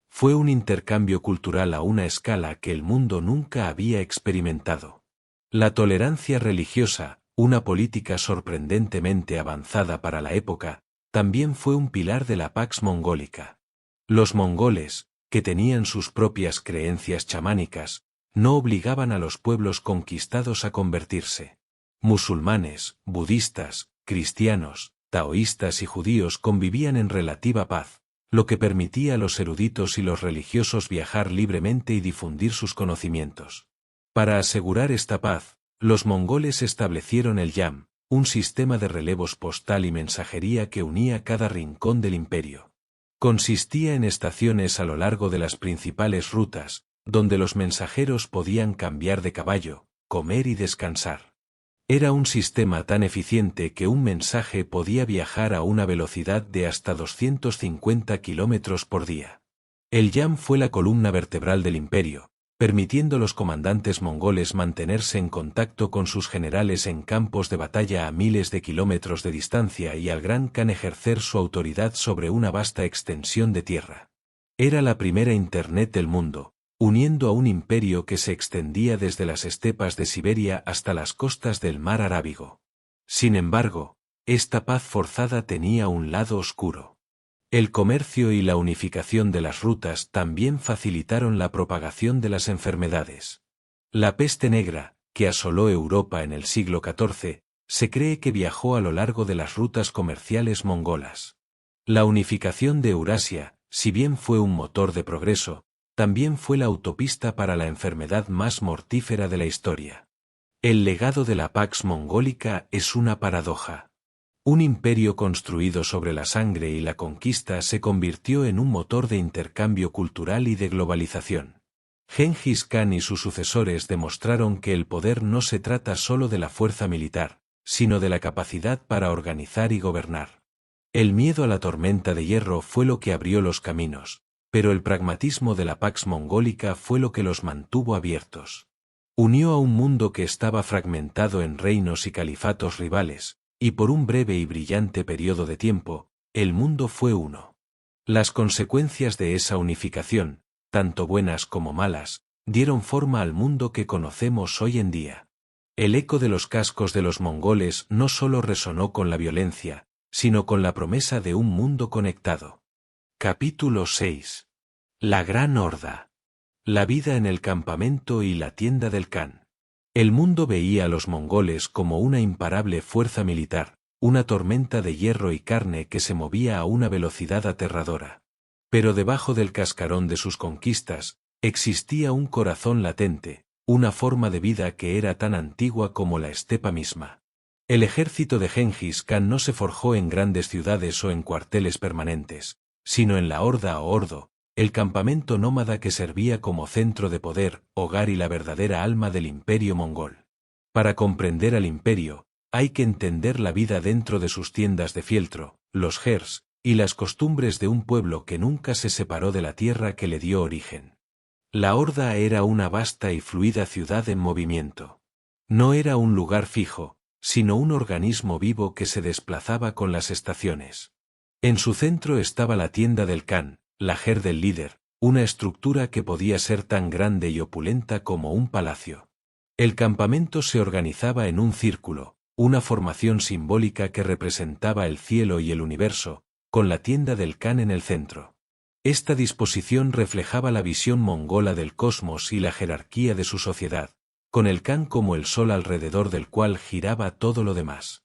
Fue un intercambio cultural a una escala que el mundo nunca había experimentado. La tolerancia religiosa, una política sorprendentemente avanzada para la época, también fue un pilar de la Pax Mongólica. Los mongoles, que tenían sus propias creencias chamánicas, no obligaban a los pueblos conquistados a convertirse. Musulmanes, budistas, cristianos, taoístas y judíos convivían en relativa paz, lo que permitía a los eruditos y los religiosos viajar libremente y difundir sus conocimientos. Para asegurar esta paz, los mongoles establecieron el yam, un sistema de relevos postal y mensajería que unía cada rincón del imperio. Consistía en estaciones a lo largo de las principales rutas, donde los mensajeros podían cambiar de caballo, comer y descansar. Era un sistema tan eficiente que un mensaje podía viajar a una velocidad de hasta 250 kilómetros por día. El yam fue la columna vertebral del imperio, permitiendo a los comandantes mongoles mantenerse en contacto con sus generales en campos de batalla a miles de kilómetros de distancia y al Gran Khan ejercer su autoridad sobre una vasta extensión de tierra. Era la primera Internet del mundo, uniendo a un imperio que se extendía desde las estepas de Siberia hasta las costas del mar Arábigo. Sin embargo, esta paz forzada tenía un lado oscuro. El comercio y la unificación de las rutas también facilitaron la propagación de las enfermedades. La peste negra, que asoló Europa en el siglo XIV, se cree que viajó a lo largo de las rutas comerciales mongolas. La unificación de Eurasia, si bien fue un motor de progreso, también fue la autopista para la enfermedad más mortífera de la historia. El legado de la Pax Mongólica es una paradoja. Un imperio construido sobre la sangre y la conquista se convirtió en un motor de intercambio cultural y de globalización. Gengis Khan y sus sucesores demostraron que el poder no se trata solo de la fuerza militar, sino de la capacidad para organizar y gobernar. El miedo a la tormenta de hierro fue lo que abrió los caminos, pero el pragmatismo de la Pax Mongólica fue lo que los mantuvo abiertos. Unió a un mundo que estaba fragmentado en reinos y califatos rivales, y por un breve y brillante periodo de tiempo, el mundo fue uno. Las consecuencias de esa unificación, tanto buenas como malas, dieron forma al mundo que conocemos hoy en día. El eco de los cascos de los mongoles no solo resonó con la violencia, sino con la promesa de un mundo conectado. Capítulo 6. La Gran Horda. La vida en el campamento y la tienda del Khan. El mundo veía a los mongoles como una imparable fuerza militar, una tormenta de hierro y carne que se movía a una velocidad aterradora. Pero debajo del cascarón de sus conquistas, existía un corazón latente, una forma de vida que era tan antigua como la estepa misma. El ejército de Gengis Khan no se forjó en grandes ciudades o en cuarteles permanentes, sino en la horda o ordo, el campamento nómada que servía como centro de poder, hogar y la verdadera alma del imperio mongol. Para comprender al imperio, hay que entender la vida dentro de sus tiendas de fieltro, los gers, y las costumbres de un pueblo que nunca se separó de la tierra que le dio origen. La horda era una vasta y fluida ciudad en movimiento. No era un lugar fijo, sino un organismo vivo que se desplazaba con las estaciones. En su centro estaba la tienda del Khan, la ger del líder, una estructura que podía ser tan grande y opulenta como un palacio. El campamento se organizaba en un círculo, una formación simbólica que representaba el cielo y el universo, con la tienda del Khan en el centro. Esta disposición reflejaba la visión mongola del cosmos y la jerarquía de su sociedad, con el Khan como el sol alrededor del cual giraba todo lo demás.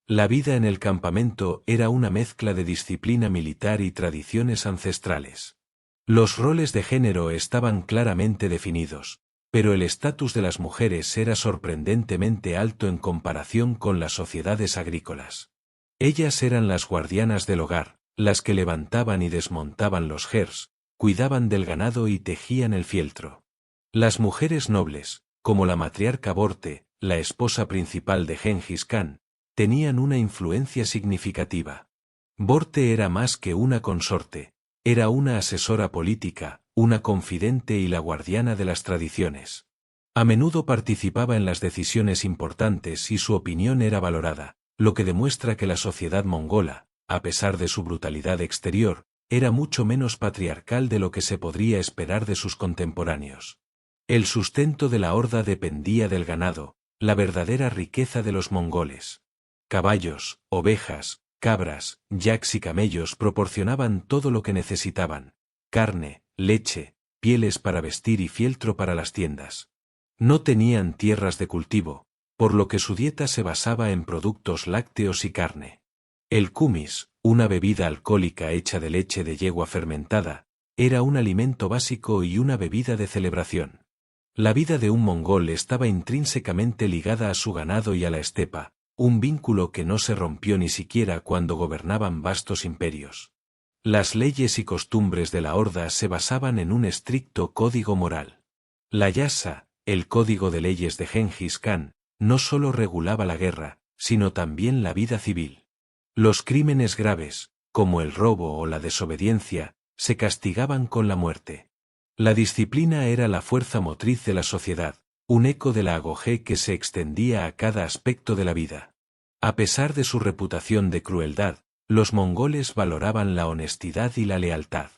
La vida en el campamento era una mezcla de disciplina militar y tradiciones ancestrales. Los roles de género estaban claramente definidos, pero el estatus de las mujeres era sorprendentemente alto en comparación con las sociedades agrícolas. Ellas eran las guardianas del hogar, las que levantaban y desmontaban los gers, cuidaban del ganado y tejían el fieltro. Las mujeres nobles, como la matriarca Borte, la esposa principal de Gengis Khan, tenían una influencia significativa. Borte era más que una consorte, era una asesora política, una confidente y la guardiana de las tradiciones. A menudo participaba en las decisiones importantes y su opinión era valorada, lo que demuestra que la sociedad mongola, a pesar de su brutalidad exterior, era mucho menos patriarcal de lo que se podría esperar de sus contemporáneos. El sustento de la horda dependía del ganado, la verdadera riqueza de los mongoles. Caballos, ovejas, cabras, yaks y camellos proporcionaban todo lo que necesitaban: carne, leche, pieles para vestir y fieltro para las tiendas. No tenían tierras de cultivo, por lo que su dieta se basaba en productos lácteos y carne. El kumis, una bebida alcohólica hecha de leche de yegua fermentada, era un alimento básico y una bebida de celebración. La vida de un mongol estaba intrínsecamente ligada a su ganado y a la estepa, un vínculo que no se rompió ni siquiera cuando gobernaban vastos imperios. Las leyes y costumbres de la horda se basaban en un estricto código moral. La yasa, el código de leyes de Gengis Khan, no solo regulaba la guerra, sino también la vida civil. Los crímenes graves, como el robo o la desobediencia, se castigaban con la muerte. La disciplina era la fuerza motriz de la sociedad, un eco de la agogé que se extendía a cada aspecto de la vida. A pesar de su reputación de crueldad, los mongoles valoraban la honestidad y la lealtad.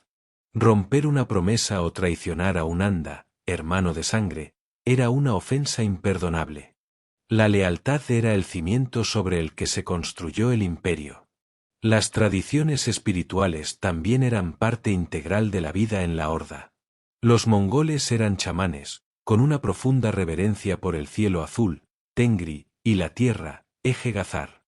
Romper una promesa o traicionar a un anda, hermano de sangre, era una ofensa imperdonable. La lealtad era el cimiento sobre el que se construyó el imperio. Las tradiciones espirituales también eran parte integral de la vida en la horda. Los mongoles eran chamanes, con una profunda reverencia por el cielo azul, Tengri, y la tierra, Eje-Gazar.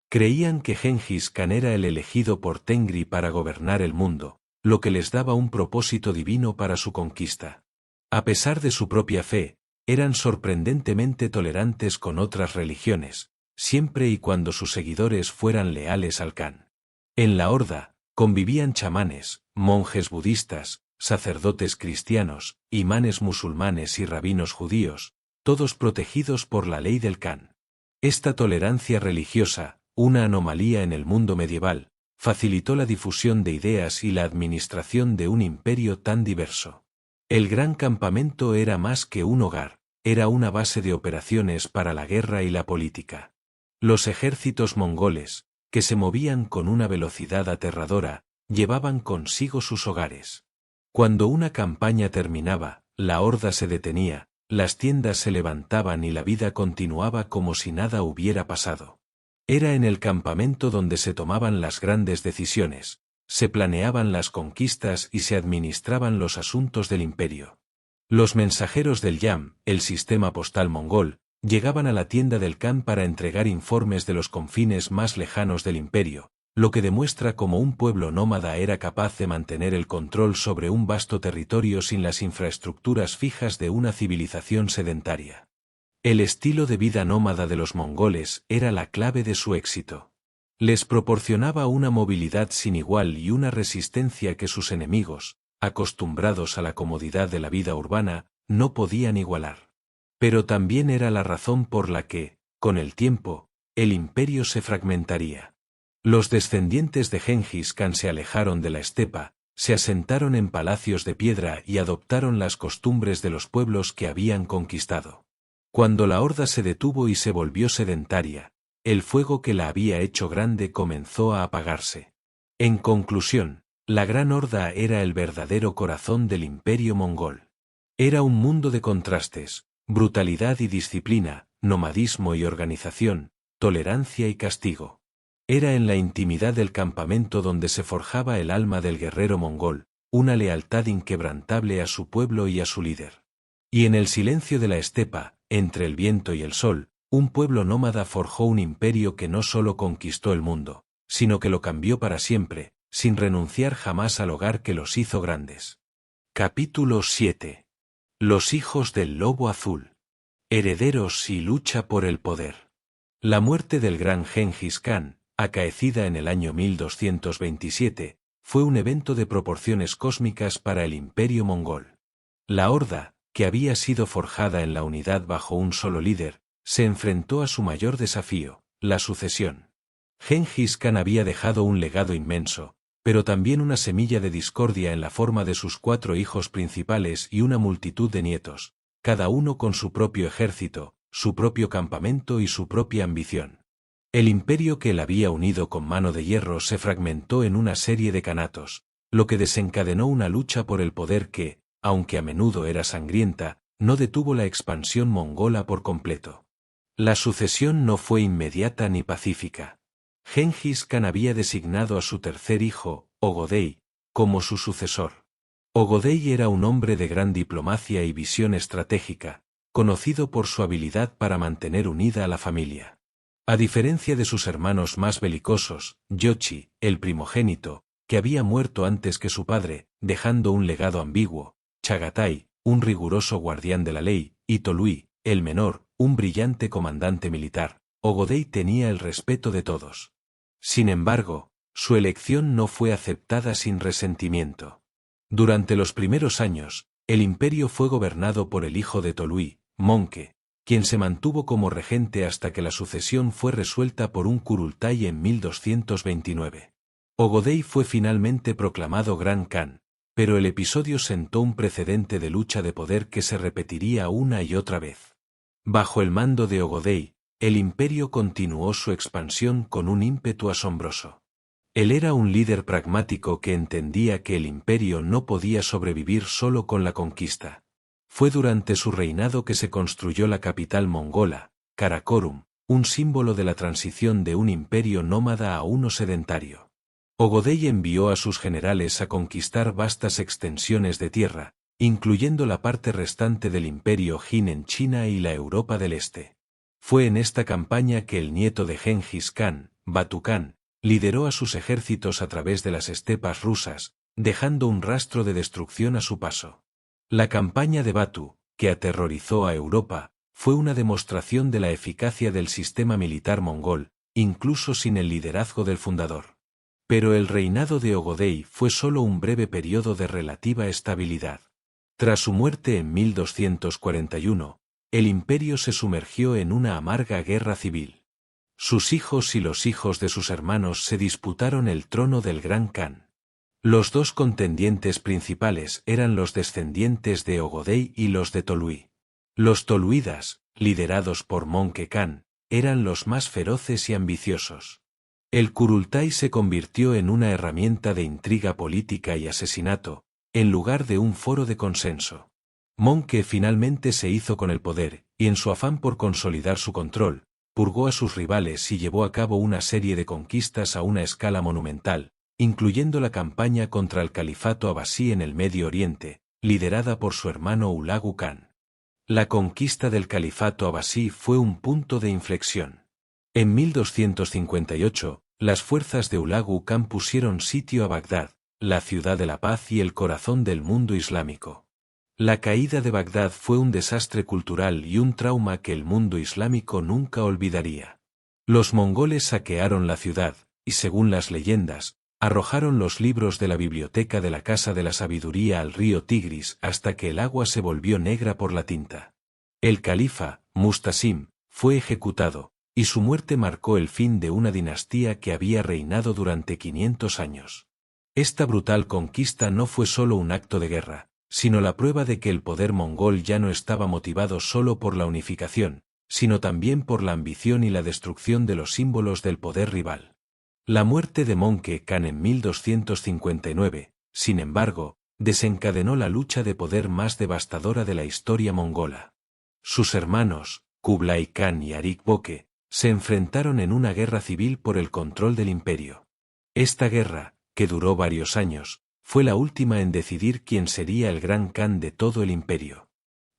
Creían que Gengis Khan era el elegido por Tengri para gobernar el mundo, lo que les daba un propósito divino para su conquista. A pesar de su propia fe, eran sorprendentemente tolerantes con otras religiones, siempre y cuando sus seguidores fueran leales al Khan. En la horda, convivían chamanes, monjes budistas, sacerdotes cristianos, imanes musulmanes y rabinos judíos, todos protegidos por la ley del Khan. Esta tolerancia religiosa, una anomalía en el mundo medieval, facilitó la difusión de ideas y la administración de un imperio tan diverso. El gran campamento era más que un hogar, era una base de operaciones para la guerra y la política. Los ejércitos mongoles, que se movían con una velocidad aterradora, llevaban consigo sus hogares. Cuando una campaña terminaba, la horda se detenía, las tiendas se levantaban y la vida continuaba como si nada hubiera pasado. Era en el campamento donde se tomaban las grandes decisiones, se planeaban las conquistas y se administraban los asuntos del imperio. Los mensajeros del Yam, el sistema postal mongol, llegaban a la tienda del Khan para entregar informes de los confines más lejanos del imperio, lo que demuestra cómo un pueblo nómada era capaz de mantener el control sobre un vasto territorio sin las infraestructuras fijas de una civilización sedentaria. El estilo de vida nómada de los mongoles era la clave de su éxito. Les proporcionaba una movilidad sin igual y una resistencia que sus enemigos, acostumbrados a la comodidad de la vida urbana, no podían igualar. Pero también era la razón por la que, con el tiempo, el imperio se fragmentaría. Los descendientes de Gengis Khan se alejaron de la estepa, se asentaron en palacios de piedra y adoptaron las costumbres de los pueblos que habían conquistado. Cuando la horda se detuvo y se volvió sedentaria, el fuego que la había hecho grande comenzó a apagarse. En conclusión, la Gran Horda era el verdadero corazón del imperio mongol. Era un mundo de contrastes, brutalidad y disciplina, nomadismo y organización, tolerancia y castigo. Era en la intimidad del campamento donde se forjaba el alma del guerrero mongol, una lealtad inquebrantable a su pueblo y a su líder. Y en el silencio de la estepa, entre el viento y el sol, un pueblo nómada forjó un imperio que no solo conquistó el mundo, sino que lo cambió para siempre, sin renunciar jamás al hogar que los hizo grandes. Capítulo 7. Los hijos del lobo azul. Herederos y lucha por el poder. La muerte del gran Gengis Khan, acaecida en el año 1227, fue un evento de proporciones cósmicas para el imperio mongol. La horda, que había sido forjada en la unidad bajo un solo líder, se enfrentó a su mayor desafío, la sucesión. Gengis Khan había dejado un legado inmenso, pero también una semilla de discordia en la forma de sus 4 hijos principales y una multitud de nietos, cada uno con su propio ejército, su propio campamento y su propia ambición. El imperio que él había unido con mano de hierro se fragmentó en una serie de kanatos, lo que desencadenó una lucha por el poder que, aunque a menudo era sangrienta, no detuvo la expansión mongola por completo. La sucesión no fue inmediata ni pacífica. Gengis Khan había designado a su tercer hijo, Ogodei, como su sucesor. Ogodei era un hombre de gran diplomacia y visión estratégica, conocido por su habilidad para mantener unida a la familia. A diferencia de sus hermanos más belicosos, Yoshi, el primogénito, que había muerto antes que su padre, dejando un legado ambiguo, Chagatai, un riguroso guardián de la ley, y Tolui, el menor, un brillante comandante militar, Ogodei tenía el respeto de todos. Sin embargo, su elección no fue aceptada sin resentimiento. Durante los primeros años, el imperio fue gobernado por el hijo de Tolui, Monke, quien se mantuvo como regente hasta que la sucesión fue resuelta por un Kurultai en 1229. Ogodei fue finalmente proclamado Gran Khan, pero el episodio sentó un precedente de lucha de poder que se repetiría una y otra vez. Bajo el mando de Ogodei, el imperio continuó su expansión con un ímpetu asombroso. Él era un líder pragmático que entendía que el imperio no podía sobrevivir solo con la conquista. Fue durante su reinado que se construyó la capital mongola, Karakorum, un símbolo de la transición de un imperio nómada a uno sedentario. Ogodei envió a sus generales a conquistar vastas extensiones de tierra, incluyendo la parte restante del imperio Jin en China y la Europa del Este. Fue en esta campaña que el nieto de Genghis Khan, Batu Khan, lideró a sus ejércitos a través de las estepas rusas, dejando un rastro de destrucción a su paso. La campaña de Batu, que aterrorizó a Europa, fue una demostración de la eficacia del sistema militar mongol, incluso sin el liderazgo del fundador. Pero el reinado de Ogodei fue solo un breve periodo de relativa estabilidad. Tras su muerte en 1241, el imperio se sumergió en una amarga guerra civil. Sus hijos y los hijos de sus hermanos se disputaron el trono del Gran Khan. Los dos contendientes principales eran los descendientes de Ogodei y los de Tolui. Los toluidas, liderados por Monke Khan, eran los más feroces y ambiciosos. El Kurultai se convirtió en una herramienta de intriga política y asesinato, en lugar de un foro de consenso. Monke finalmente se hizo con el poder, y en su afán por consolidar su control, purgó a sus rivales y llevó a cabo una serie de conquistas a una escala monumental, incluyendo la campaña contra el califato abasí en el Medio Oriente, liderada por su hermano Hulagu Khan. La conquista del califato abasí fue un punto de inflexión. En 1258, las fuerzas de Hulagu Khan pusieron sitio a Bagdad, la ciudad de la paz y el corazón del mundo islámico. La caída de Bagdad fue un desastre cultural y un trauma que el mundo islámico nunca olvidaría. Los mongoles saquearon la ciudad, y según las leyendas, arrojaron los libros de la biblioteca de la Casa de la Sabiduría al río Tigris hasta que el agua se volvió negra por la tinta. El califa, Mustasim, fue ejecutado, y su muerte marcó el fin de una dinastía que había reinado durante 500 años. Esta brutal conquista no fue solo un acto de guerra, sino la prueba de que el poder mongol ya no estaba motivado solo por la unificación, sino también por la ambición y la destrucción de los símbolos del poder rival. La muerte de Monke Khan en 1259, sin embargo, desencadenó la lucha de poder más devastadora de la historia mongola. Sus hermanos, Kublai Khan y Arik Boke, se enfrentaron en una guerra civil por el control del imperio. Esta guerra, que duró varios años, fue la última en decidir quién sería el Gran Khan de todo el imperio.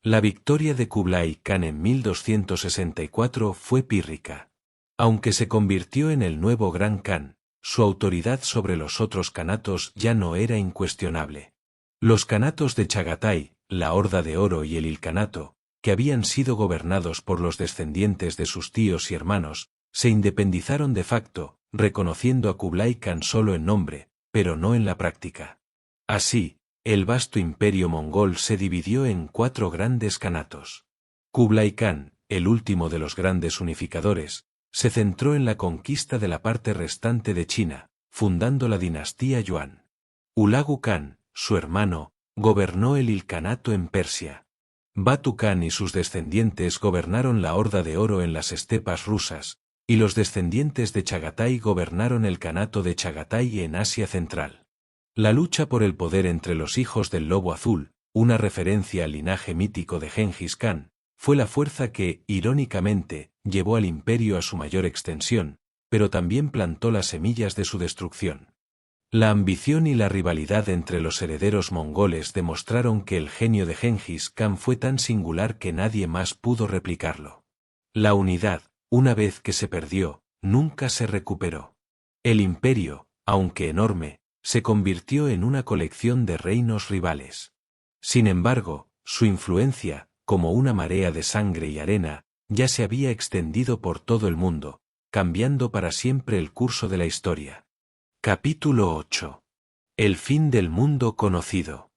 La victoria de Kublai Khan en 1264 fue pírrica. Aunque se convirtió en el nuevo Gran Khan, su autoridad sobre los otros kanatos ya no era incuestionable. Los kanatos de Chagatai, la Horda de Oro y el Ilkhanato, que habían sido gobernados por los descendientes de sus tíos y hermanos, se independizaron de facto, reconociendo a Kublai Khan solo en nombre, pero no en la práctica. Así, el vasto imperio mongol se dividió en 4 grandes kanatos. Kublai Khan, el último de los grandes unificadores, se centró en la conquista de la parte restante de China, fundando la dinastía Yuan. Hulagu Khan, su hermano, gobernó el Ilkhanato en Persia. Batu Khan y sus descendientes gobernaron la Horda de Oro en las estepas rusas, y los descendientes de Chagatai gobernaron el Kanato de Chagatai en Asia Central. La lucha por el poder entre los hijos del Lobo Azul, una referencia al linaje mítico de Genghis Khan, fue la fuerza que, irónicamente, llevó al imperio a su mayor extensión, pero también plantó las semillas de su destrucción. La ambición y la rivalidad entre los herederos mongoles demostraron que el genio de Genghis Khan fue tan singular que nadie más pudo replicarlo. La unidad, Una vez que se perdió, nunca se recuperó. El imperio, aunque enorme, se convirtió en una colección de reinos rivales. Sin embargo, su influencia, como una marea de sangre y arena, ya se había extendido por todo el mundo, cambiando para siempre el curso de la historia. Capítulo 8. El fin del mundo conocido.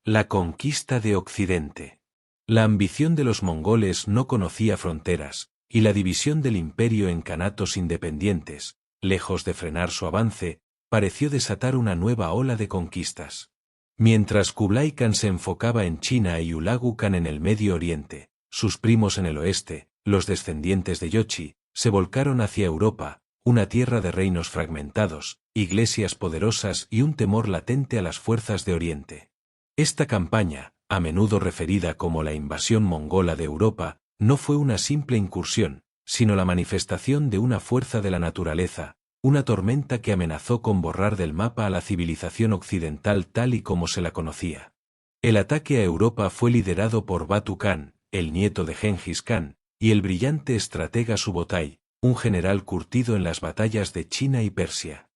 La conquista de Occidente. La ambición de los mongoles no conocía fronteras, y la división del imperio en kanatos independientes, lejos de frenar su avance, pareció desatar una nueva ola de conquistas. Mientras Kublai Khan se enfocaba en China y Hulagu Khan en el Medio Oriente, sus primos en el oeste, los descendientes de Yochi, se volcaron hacia Europa, una tierra de reinos fragmentados, iglesias poderosas y un temor latente a las fuerzas de Oriente. Esta campaña, a menudo referida como la invasión mongola de Europa, no fue una simple incursión, sino la manifestación de una fuerza de la naturaleza, una tormenta que amenazó con borrar del mapa a la civilización occidental tal y como se la conocía. El ataque a Europa fue liderado por Batu Khan, el nieto de Genghis Khan, y el brillante estratega Subotai, un general curtido en las batallas de China y Persia.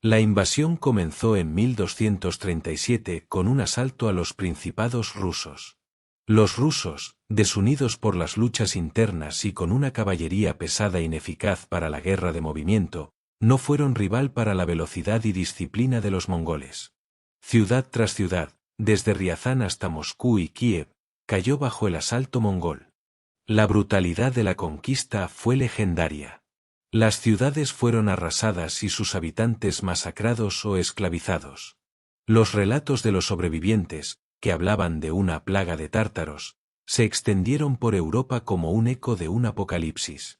La invasión comenzó en 1237 con un asalto a los principados rusos. Los rusos, desunidos por las luchas internas y con una caballería pesada e ineficaz para la guerra de movimiento, no fueron rival para la velocidad y disciplina de los mongoles. Ciudad tras ciudad, desde Riazán hasta Moscú y Kiev, cayó bajo el asalto mongol. La brutalidad de la conquista fue legendaria. Las ciudades fueron arrasadas y sus habitantes masacrados o esclavizados. Los relatos de los sobrevivientes, que hablaban de una plaga de tártaros, se extendieron por Europa como un eco de un apocalipsis.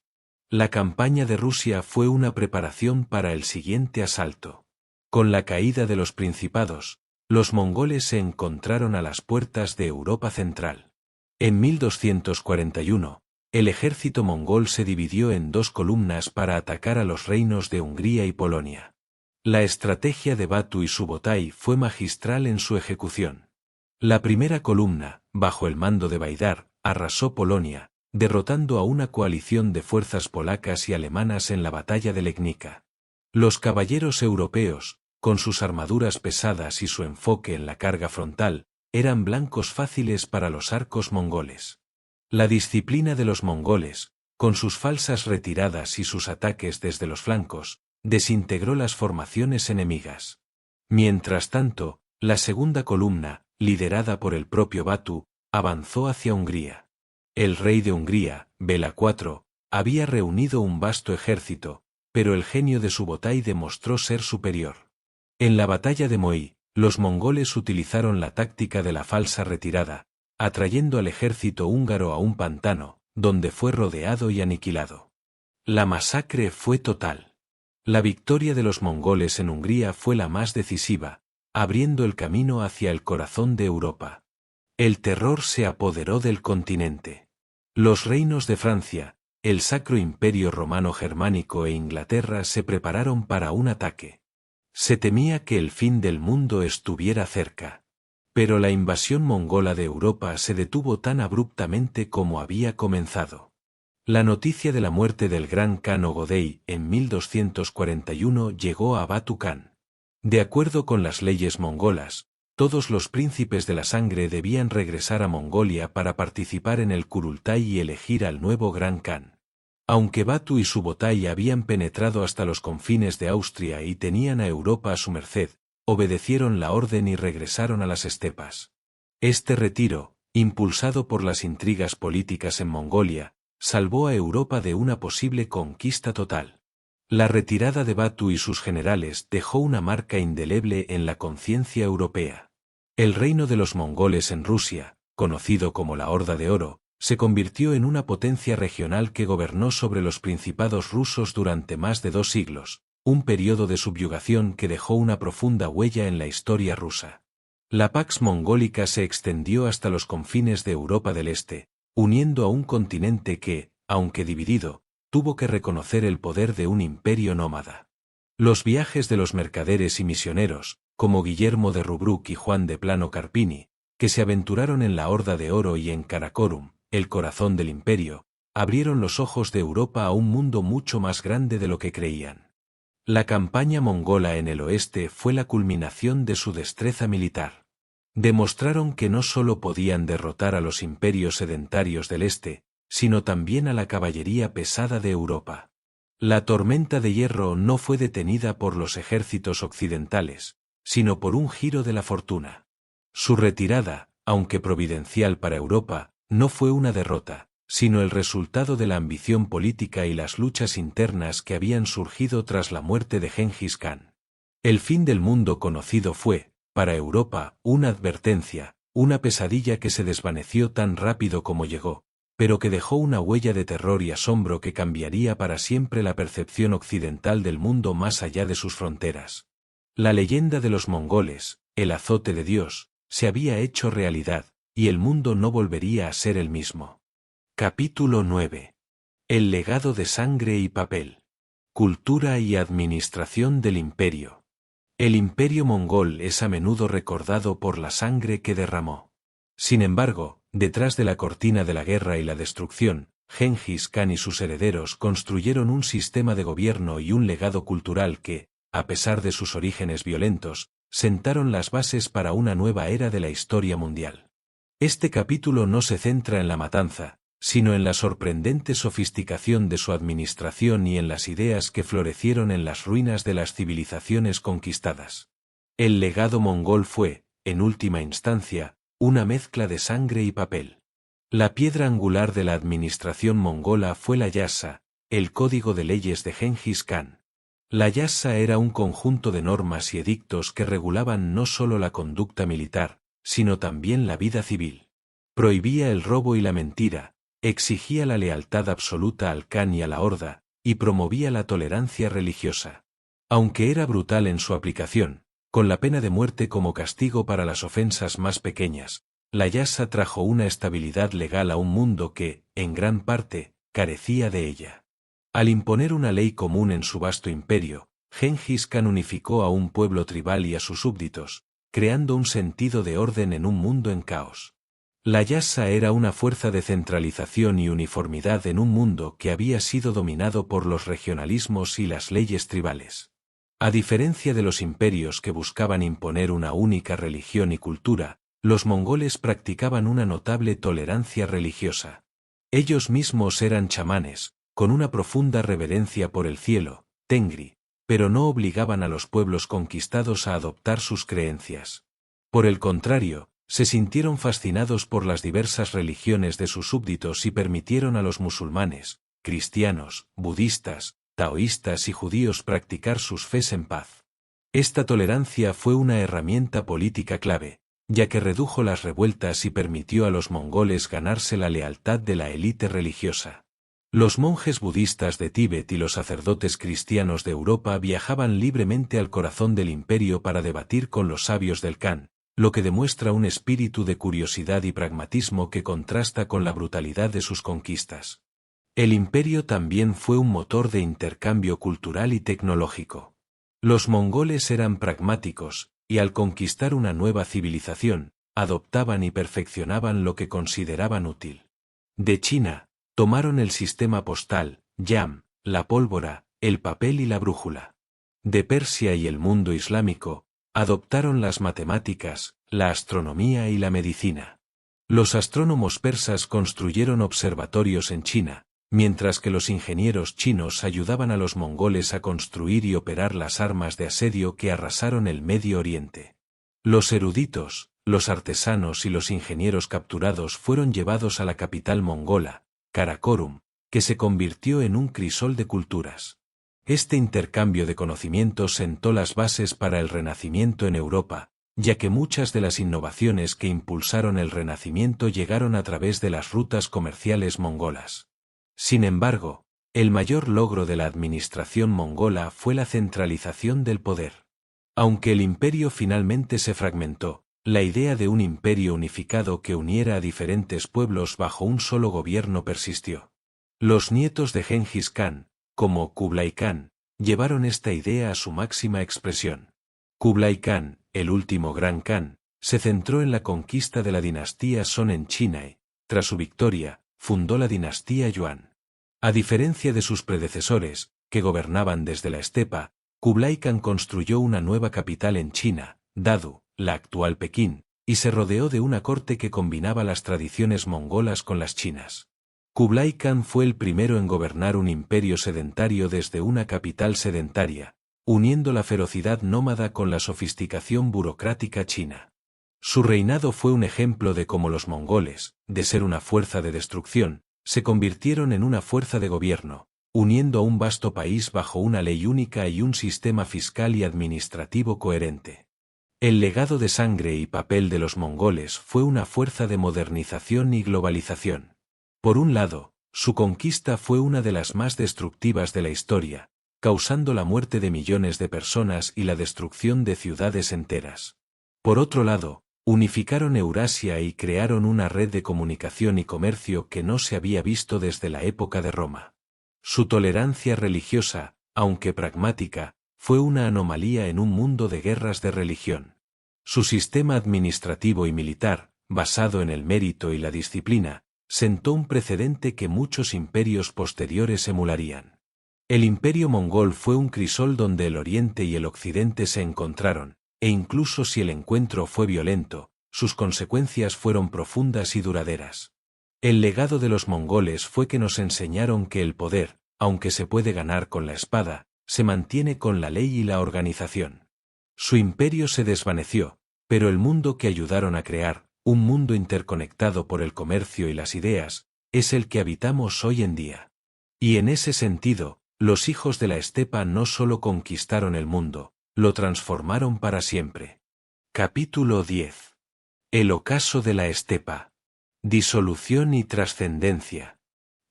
La campaña de Rusia fue una preparación para el siguiente asalto. Con la caída de los principados, los mongoles se encontraron a las puertas de Europa central. En 1241, el ejército mongol se dividió en dos columnas para atacar a los reinos de Hungría y Polonia. La estrategia de Batu y Subotai fue magistral en su ejecución. La primera columna, bajo el mando de Baidar, arrasó Polonia, derrotando a una coalición de fuerzas polacas y alemanas en la batalla de Legnica. Los caballeros europeos, con sus armaduras pesadas y su enfoque en la carga frontal, eran blancos fáciles para los arcos mongoles. La disciplina de los mongoles, con sus falsas retiradas y sus ataques desde los flancos, desintegró las formaciones enemigas. Mientras tanto, la segunda columna, liderada por el propio Batu, avanzó hacia Hungría. El rey de Hungría, Bela IV, había reunido un vasto ejército, pero el genio de Subotai demostró ser superior. En la batalla de Moí, los mongoles utilizaron la táctica de la falsa retirada, atrayendo al ejército húngaro a un pantano, donde fue rodeado y aniquilado. La masacre fue total. La victoria de los mongoles en Hungría fue la más decisiva, abriendo el camino hacia el corazón de Europa. El terror se apoderó del continente. Los reinos de Francia, el Sacro Imperio Romano Germánico e Inglaterra se prepararon para un ataque. Se temía que el fin del mundo estuviera cerca. Pero la invasión mongola de Europa se detuvo tan abruptamente como había comenzado. La noticia de la muerte del gran Khan Ogodei en 1241 llegó a Batu Khan. De acuerdo con las leyes mongolas, todos los príncipes de la sangre debían regresar a Mongolia para participar en el Kurultai y elegir al nuevo gran Khan. Aunque Batu y Subotai habían penetrado hasta los confines de Austria y tenían a Europa a su merced, obedecieron la orden y regresaron a las estepas. Este retiro, impulsado por las intrigas políticas en Mongolia, salvó a Europa de una posible conquista total. La retirada de Batu y sus generales dejó una marca indeleble en la conciencia europea. El reino de los mongoles en Rusia, conocido como la Horda de Oro, se convirtió en una potencia regional que gobernó sobre los principados rusos durante más de 2 siglos, un periodo de subyugación que dejó una profunda huella en la historia rusa. La Pax Mongólica se extendió hasta los confines de Europa del Este, uniendo a un continente que, aunque dividido, tuvo que reconocer el poder de un imperio nómada. Los viajes de los mercaderes y misioneros, como Guillermo de Rubruck y Juan de Plano Carpini, que se aventuraron en la Horda de Oro y en Karakorum, el corazón del imperio, abrieron los ojos de Europa a un mundo mucho más grande de lo que creían. La campaña mongola en el oeste fue la culminación de su destreza militar. Demostraron que no solo podían derrotar a los imperios sedentarios del este, sino también a la caballería pesada de Europa. La tormenta de hierro no fue detenida por los ejércitos occidentales, sino por un giro de la fortuna. Su retirada, aunque providencial para Europa, no fue una derrota, sino el resultado de la ambición política y las luchas internas que habían surgido tras la muerte de Gengis Khan. El fin del mundo conocido fue, para Europa, una advertencia, una pesadilla que se desvaneció tan rápido como llegó, pero que dejó una huella de terror y asombro que cambiaría para siempre la percepción occidental del mundo más allá de sus fronteras. La leyenda de los mongoles, el azote de Dios, se había hecho realidad, y el mundo no volvería a ser el mismo. Capítulo 9. El legado de sangre y papel. Cultura y administración del imperio. El imperio mongol es a menudo recordado por la sangre que derramó. Sin embargo, detrás de la cortina de la guerra y la destrucción, Gengis Khan y sus herederos construyeron un sistema de gobierno y un legado cultural que, a pesar de sus orígenes violentos, sentaron las bases para una nueva era de la historia mundial. Este capítulo no se centra en la matanza, sino en la sorprendente sofisticación de su administración y en las ideas que florecieron en las ruinas de las civilizaciones conquistadas. El legado mongol fue, en última instancia, una mezcla de sangre y papel. La piedra angular de la administración mongola fue la yasa, el código de leyes de Gengis Khan. La yasa era un conjunto de normas y edictos que regulaban no solo la conducta militar, sino también la vida civil. Prohibía el robo y la mentira, exigía la lealtad absoluta al Khan y a la horda, y promovía la tolerancia religiosa. Aunque era brutal en su aplicación, con la pena de muerte como castigo para las ofensas más pequeñas, la yasa trajo una estabilidad legal a un mundo que, en gran parte, carecía de ella. Al imponer una ley común en su vasto imperio, Gengis Khan unificó a un pueblo tribal y a sus súbditos, creando un sentido de orden en un mundo en caos. La yasa era una fuerza de centralización y uniformidad en un mundo que había sido dominado por los regionalismos y las leyes tribales. A diferencia de los imperios que buscaban imponer una única religión y cultura, los mongoles practicaban una notable tolerancia religiosa. Ellos mismos eran chamanes, con una profunda reverencia por el cielo, Tengri, pero no obligaban a los pueblos conquistados a adoptar sus creencias. Por el contrario, se sintieron fascinados por las diversas religiones de sus súbditos y permitieron a los musulmanes, cristianos, budistas, taoístas y judíos practicar sus fes en paz. Esta tolerancia fue una herramienta política clave, ya que redujo las revueltas y permitió a los mongoles ganarse la lealtad de la élite religiosa. Los monjes budistas de Tíbet y los sacerdotes cristianos de Europa viajaban libremente al corazón del imperio para debatir con los sabios del Khan, lo que demuestra un espíritu de curiosidad y pragmatismo que contrasta con la brutalidad de sus conquistas. El imperio también fue un motor de intercambio cultural y tecnológico. Los mongoles eran pragmáticos, y al conquistar una nueva civilización, adoptaban y perfeccionaban lo que consideraban útil. De China, tomaron el sistema postal, yam, la pólvora, el papel y la brújula. De Persia y el mundo islámico, adoptaron las matemáticas, la astronomía y la medicina. Los astrónomos persas construyeron observatorios en China, mientras que los ingenieros chinos ayudaban a los mongoles a construir y operar las armas de asedio que arrasaron el Medio Oriente. Los eruditos, los artesanos y los ingenieros capturados fueron llevados a la capital mongola, Karakorum, que se convirtió en un crisol de culturas. Este intercambio de conocimientos sentó las bases para el Renacimiento en Europa, ya que muchas de las innovaciones que impulsaron el Renacimiento llegaron a través de las rutas comerciales mongolas. Sin embargo, el mayor logro de la administración mongola fue la centralización del poder. Aunque el imperio finalmente se fragmentó, la idea de un imperio unificado que uniera a diferentes pueblos bajo un solo gobierno persistió. Los nietos de Gengis Khan, como Kublai Khan, llevaron esta idea a su máxima expresión. Kublai Khan, el último gran Khan, se centró en la conquista de la dinastía Song en China y, tras su victoria, fundó la dinastía Yuan. A diferencia de sus predecesores, que gobernaban desde la estepa, Kublai Khan construyó una nueva capital en China, Dadu, la actual Pekín, y se rodeó de una corte que combinaba las tradiciones mongolas con las chinas. Kublai Khan fue el primero en gobernar un imperio sedentario desde una capital sedentaria, uniendo la ferocidad nómada con la sofisticación burocrática china. Su reinado fue un ejemplo de cómo los mongoles, de ser una fuerza de destrucción, se convirtieron en una fuerza de gobierno, uniendo a un vasto país bajo una ley única y un sistema fiscal y administrativo coherente. El legado de sangre y papel de los mongoles fue una fuerza de modernización y globalización. Por un lado, su conquista fue una de las más destructivas de la historia, causando la muerte de millones de personas y la destrucción de ciudades enteras. Por otro lado, unificaron Eurasia y crearon una red de comunicación y comercio que no se había visto desde la época de Roma. Su tolerancia religiosa, aunque pragmática, fue una anomalía en un mundo de guerras de religión. Su sistema administrativo y militar, basado en el mérito y la disciplina, sentó un precedente que muchos imperios posteriores emularían. El imperio mongol fue un crisol donde el Oriente y el Occidente se encontraron, e incluso si el encuentro fue violento, sus consecuencias fueron profundas y duraderas. El legado de los mongoles fue que nos enseñaron que el poder, aunque se puede ganar con la espada, se mantiene con la ley y la organización. Su imperio se desvaneció, pero el mundo que ayudaron a crear, un mundo interconectado por el comercio y las ideas, es el que habitamos hoy en día. Y en ese sentido, los hijos de la estepa no solo conquistaron el mundo, lo transformaron para siempre. Capítulo 10. El ocaso de la estepa. Disolución y trascendencia.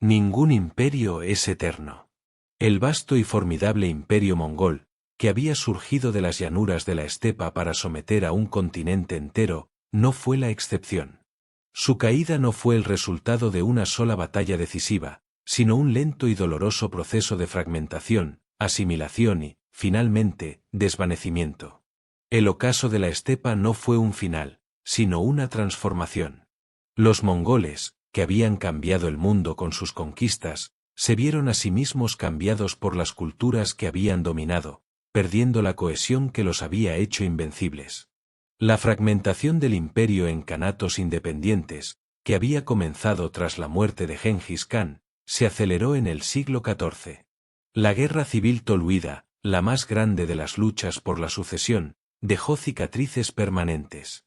Ningún imperio es eterno. El vasto y formidable imperio mongol, que había surgido de las llanuras de la estepa para someter a un continente entero, no fue la excepción. Su caída no fue el resultado de una sola batalla decisiva, sino un lento y doloroso proceso de fragmentación, asimilación y, finalmente, desvanecimiento. El ocaso de la estepa no fue un final, sino una transformación. Los mongoles, que habían cambiado el mundo con sus conquistas, se vieron a sí mismos cambiados por las culturas que habían dominado, perdiendo la cohesión que los había hecho invencibles. La fragmentación del imperio en kanatos independientes, que había comenzado tras la muerte de Gengis Khan, se aceleró en el siglo XIV. La guerra civil toluida, la más grande de las luchas por la sucesión, dejó cicatrices permanentes.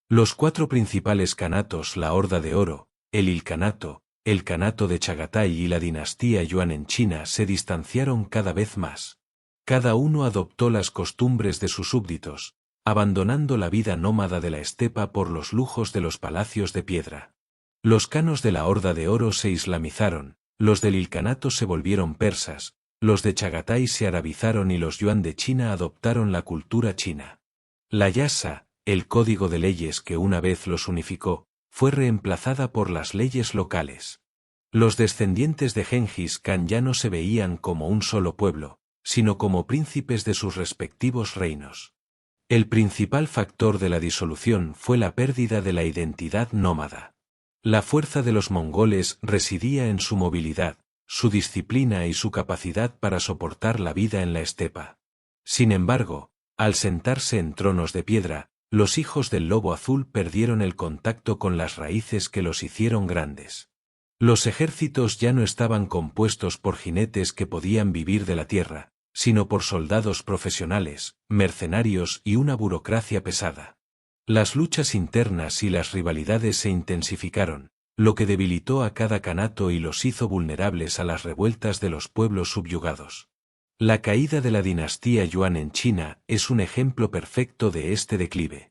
Los cuatro principales kanatos, la Horda de Oro, el Ilkhanato, el Kanato de Chagatai y la dinastía Yuan en China se distanciaron cada vez más. Cada uno adoptó las costumbres de sus súbditos, abandonando la vida nómada de la estepa por los lujos de los palacios de piedra. Los kanos de la Horda de Oro se islamizaron, los del Ilkhanato se volvieron persas, los de Chagatai se arabizaron y los Yuan de China adoptaron la cultura china. La yasa, el código de leyes que una vez los unificó, fue reemplazada por las leyes locales. Los descendientes de Gengis Khan ya no se veían como un solo pueblo, sino como príncipes de sus respectivos reinos. El principal factor de la disolución fue la pérdida de la identidad nómada. La fuerza de los mongoles residía en su movilidad, su disciplina y su capacidad para soportar la vida en la estepa. Sin embargo, al sentarse en tronos de piedra, los hijos del lobo azul perdieron el contacto con las raíces que los hicieron grandes. Los ejércitos ya no estaban compuestos por jinetes que podían vivir de la tierra, sino por soldados profesionales, mercenarios y una burocracia pesada. Las luchas internas y las rivalidades se intensificaron, lo que debilitó a cada kanato y los hizo vulnerables a las revueltas de los pueblos subyugados. La caída de la dinastía Yuan en China es un ejemplo perfecto de este declive.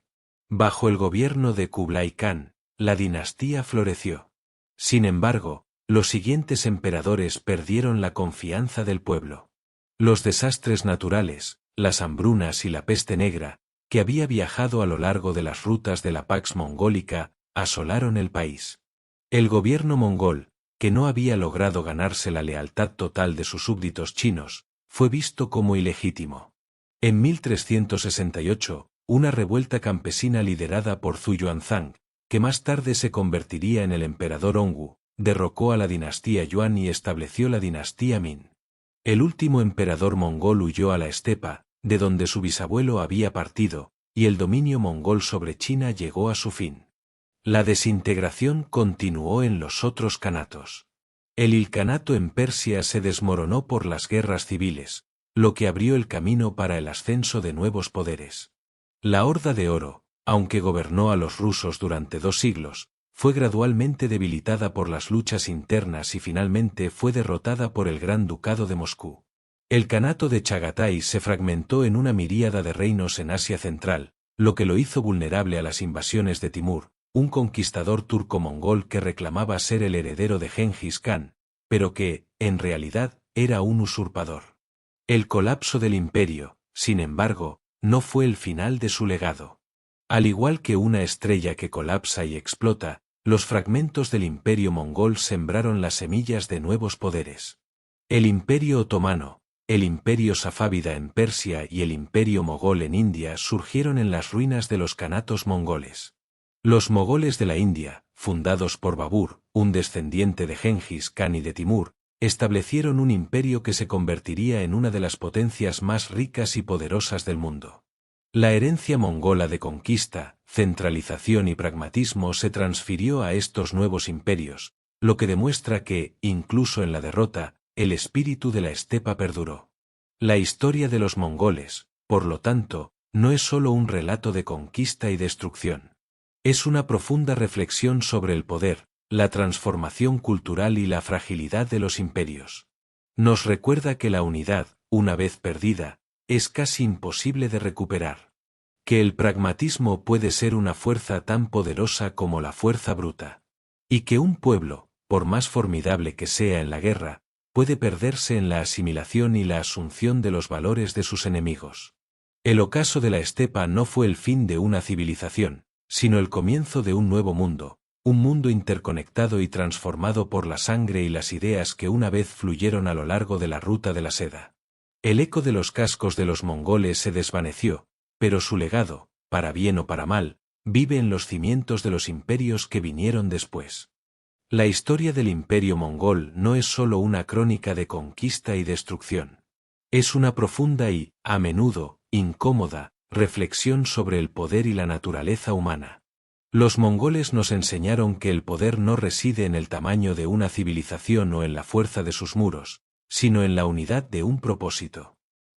Bajo el gobierno de Kublai Khan, la dinastía floreció. Sin embargo, los siguientes emperadores perdieron la confianza del pueblo. Los desastres naturales, las hambrunas y la peste negra, que había viajado a lo largo de las rutas de la Pax Mongólica, asolaron el país. El gobierno mongol, que no había logrado ganarse la lealtad total de sus súbditos chinos, fue visto como ilegítimo. En 1368, una revuelta campesina liderada por Zhu Yuanzhang, que más tarde se convertiría en el emperador Hongwu, derrocó a la dinastía Yuan y estableció la dinastía Min. El último emperador mongol huyó a la estepa, de donde su bisabuelo había partido, y el dominio mongol sobre China llegó a su fin. La desintegración continuó en los otros kanatos. El ilkanato en Persia se desmoronó por las guerras civiles, lo que abrió el camino para el ascenso de nuevos poderes. La Horda de Oro, aunque gobernó a los rusos durante 2 siglos, fue gradualmente debilitada por las luchas internas y finalmente fue derrotada por el Gran Ducado de Moscú. El Kanato de Chagatai se fragmentó en una miríada de reinos en Asia Central, lo que lo hizo vulnerable a las invasiones de Timur, un conquistador turco-mongol que reclamaba ser el heredero de Gengis Khan, pero que, en realidad, era un usurpador. El colapso del imperio, sin embargo, no fue el final de su legado. Al igual que una estrella que colapsa y explota, los fragmentos del imperio mongol sembraron las semillas de nuevos poderes. El imperio otomano, el imperio safávida en Persia y el imperio mogol en India surgieron en las ruinas de los kanatos mongoles. Los mogoles de la India, fundados por Babur, un descendiente de Gengis Khan y de Timur, establecieron un imperio que se convertiría en una de las potencias más ricas y poderosas del mundo. La herencia mongola de conquista, centralización y pragmatismo se transfirió a estos nuevos imperios, lo que demuestra que, incluso en la derrota, el espíritu de la estepa perduró. La historia de los mongoles, por lo tanto, no es solo un relato de conquista y destrucción. Es una profunda reflexión sobre el poder, la transformación cultural y la fragilidad de los imperios. Nos recuerda que la unidad, una vez perdida, es casi imposible de recuperar. Que el pragmatismo puede ser una fuerza tan poderosa como la fuerza bruta. Y que un pueblo, por más formidable que sea en la guerra, puede perderse en la asimilación y la asunción de los valores de sus enemigos. El ocaso de la estepa no fue el fin de una civilización, sino el comienzo de un nuevo mundo, un mundo interconectado y transformado por la sangre y las ideas que una vez fluyeron a lo largo de la ruta de la seda. El eco de los cascos de los mongoles se desvaneció, pero su legado, para bien o para mal, vive en los cimientos de los imperios que vinieron después. La historia del imperio mongol no es solo una crónica de conquista y destrucción. Es una profunda y, a menudo, incómoda, reflexión sobre el poder y la naturaleza humana. Los mongoles nos enseñaron que el poder no reside en el tamaño de una civilización o en la fuerza de sus muros, sino en la unidad de un propósito.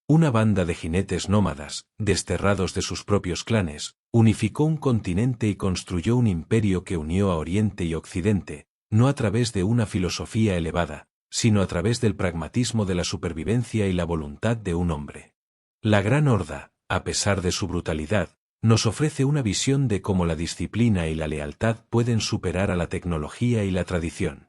Una banda de jinetes nómadas, desterrados de sus propios clanes, unificó un continente y construyó un imperio que unió a Oriente y Occidente, no a través de una filosofía elevada, sino a través del pragmatismo de la supervivencia y la voluntad de un hombre. La Gran Horda, a pesar de su brutalidad, nos ofrece una visión de cómo la disciplina y la lealtad pueden superar a la tecnología y la tradición.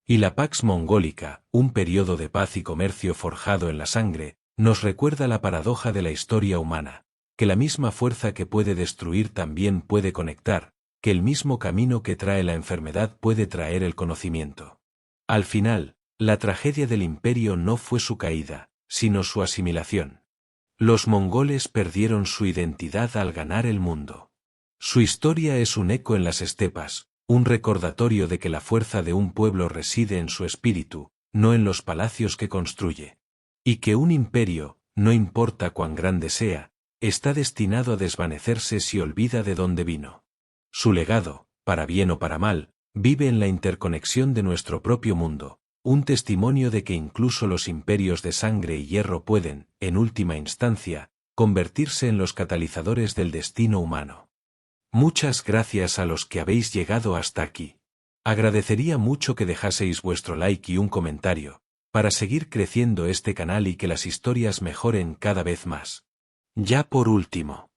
Y la Pax Mongólica, un periodo de paz y comercio forjado en la sangre, nos recuerda la paradoja de la historia humana, que la misma fuerza que puede destruir también puede conectar, que el mismo camino que trae la enfermedad puede traer el conocimiento. Al final, la tragedia del imperio no fue su caída, sino su asimilación. Los mongoles perdieron su identidad al ganar el mundo. Su historia es un eco en las estepas, un recordatorio de que la fuerza de un pueblo reside en su espíritu, no en los palacios que construye. Y que un imperio, no importa cuán grande sea, está destinado a desvanecerse si olvida de dónde vino. Su legado, para bien o para mal, vive en la interconexión de nuestro propio mundo, un testimonio de que incluso los imperios de sangre y hierro pueden, en última instancia, convertirse en los catalizadores del destino humano. Muchas gracias a los que habéis llegado hasta aquí. Agradecería mucho que dejaseis vuestro like y un comentario, para seguir creciendo este canal y que las historias mejoren cada vez más. Ya por último,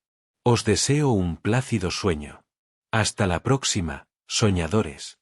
os deseo un plácido sueño. Hasta la próxima, soñadores.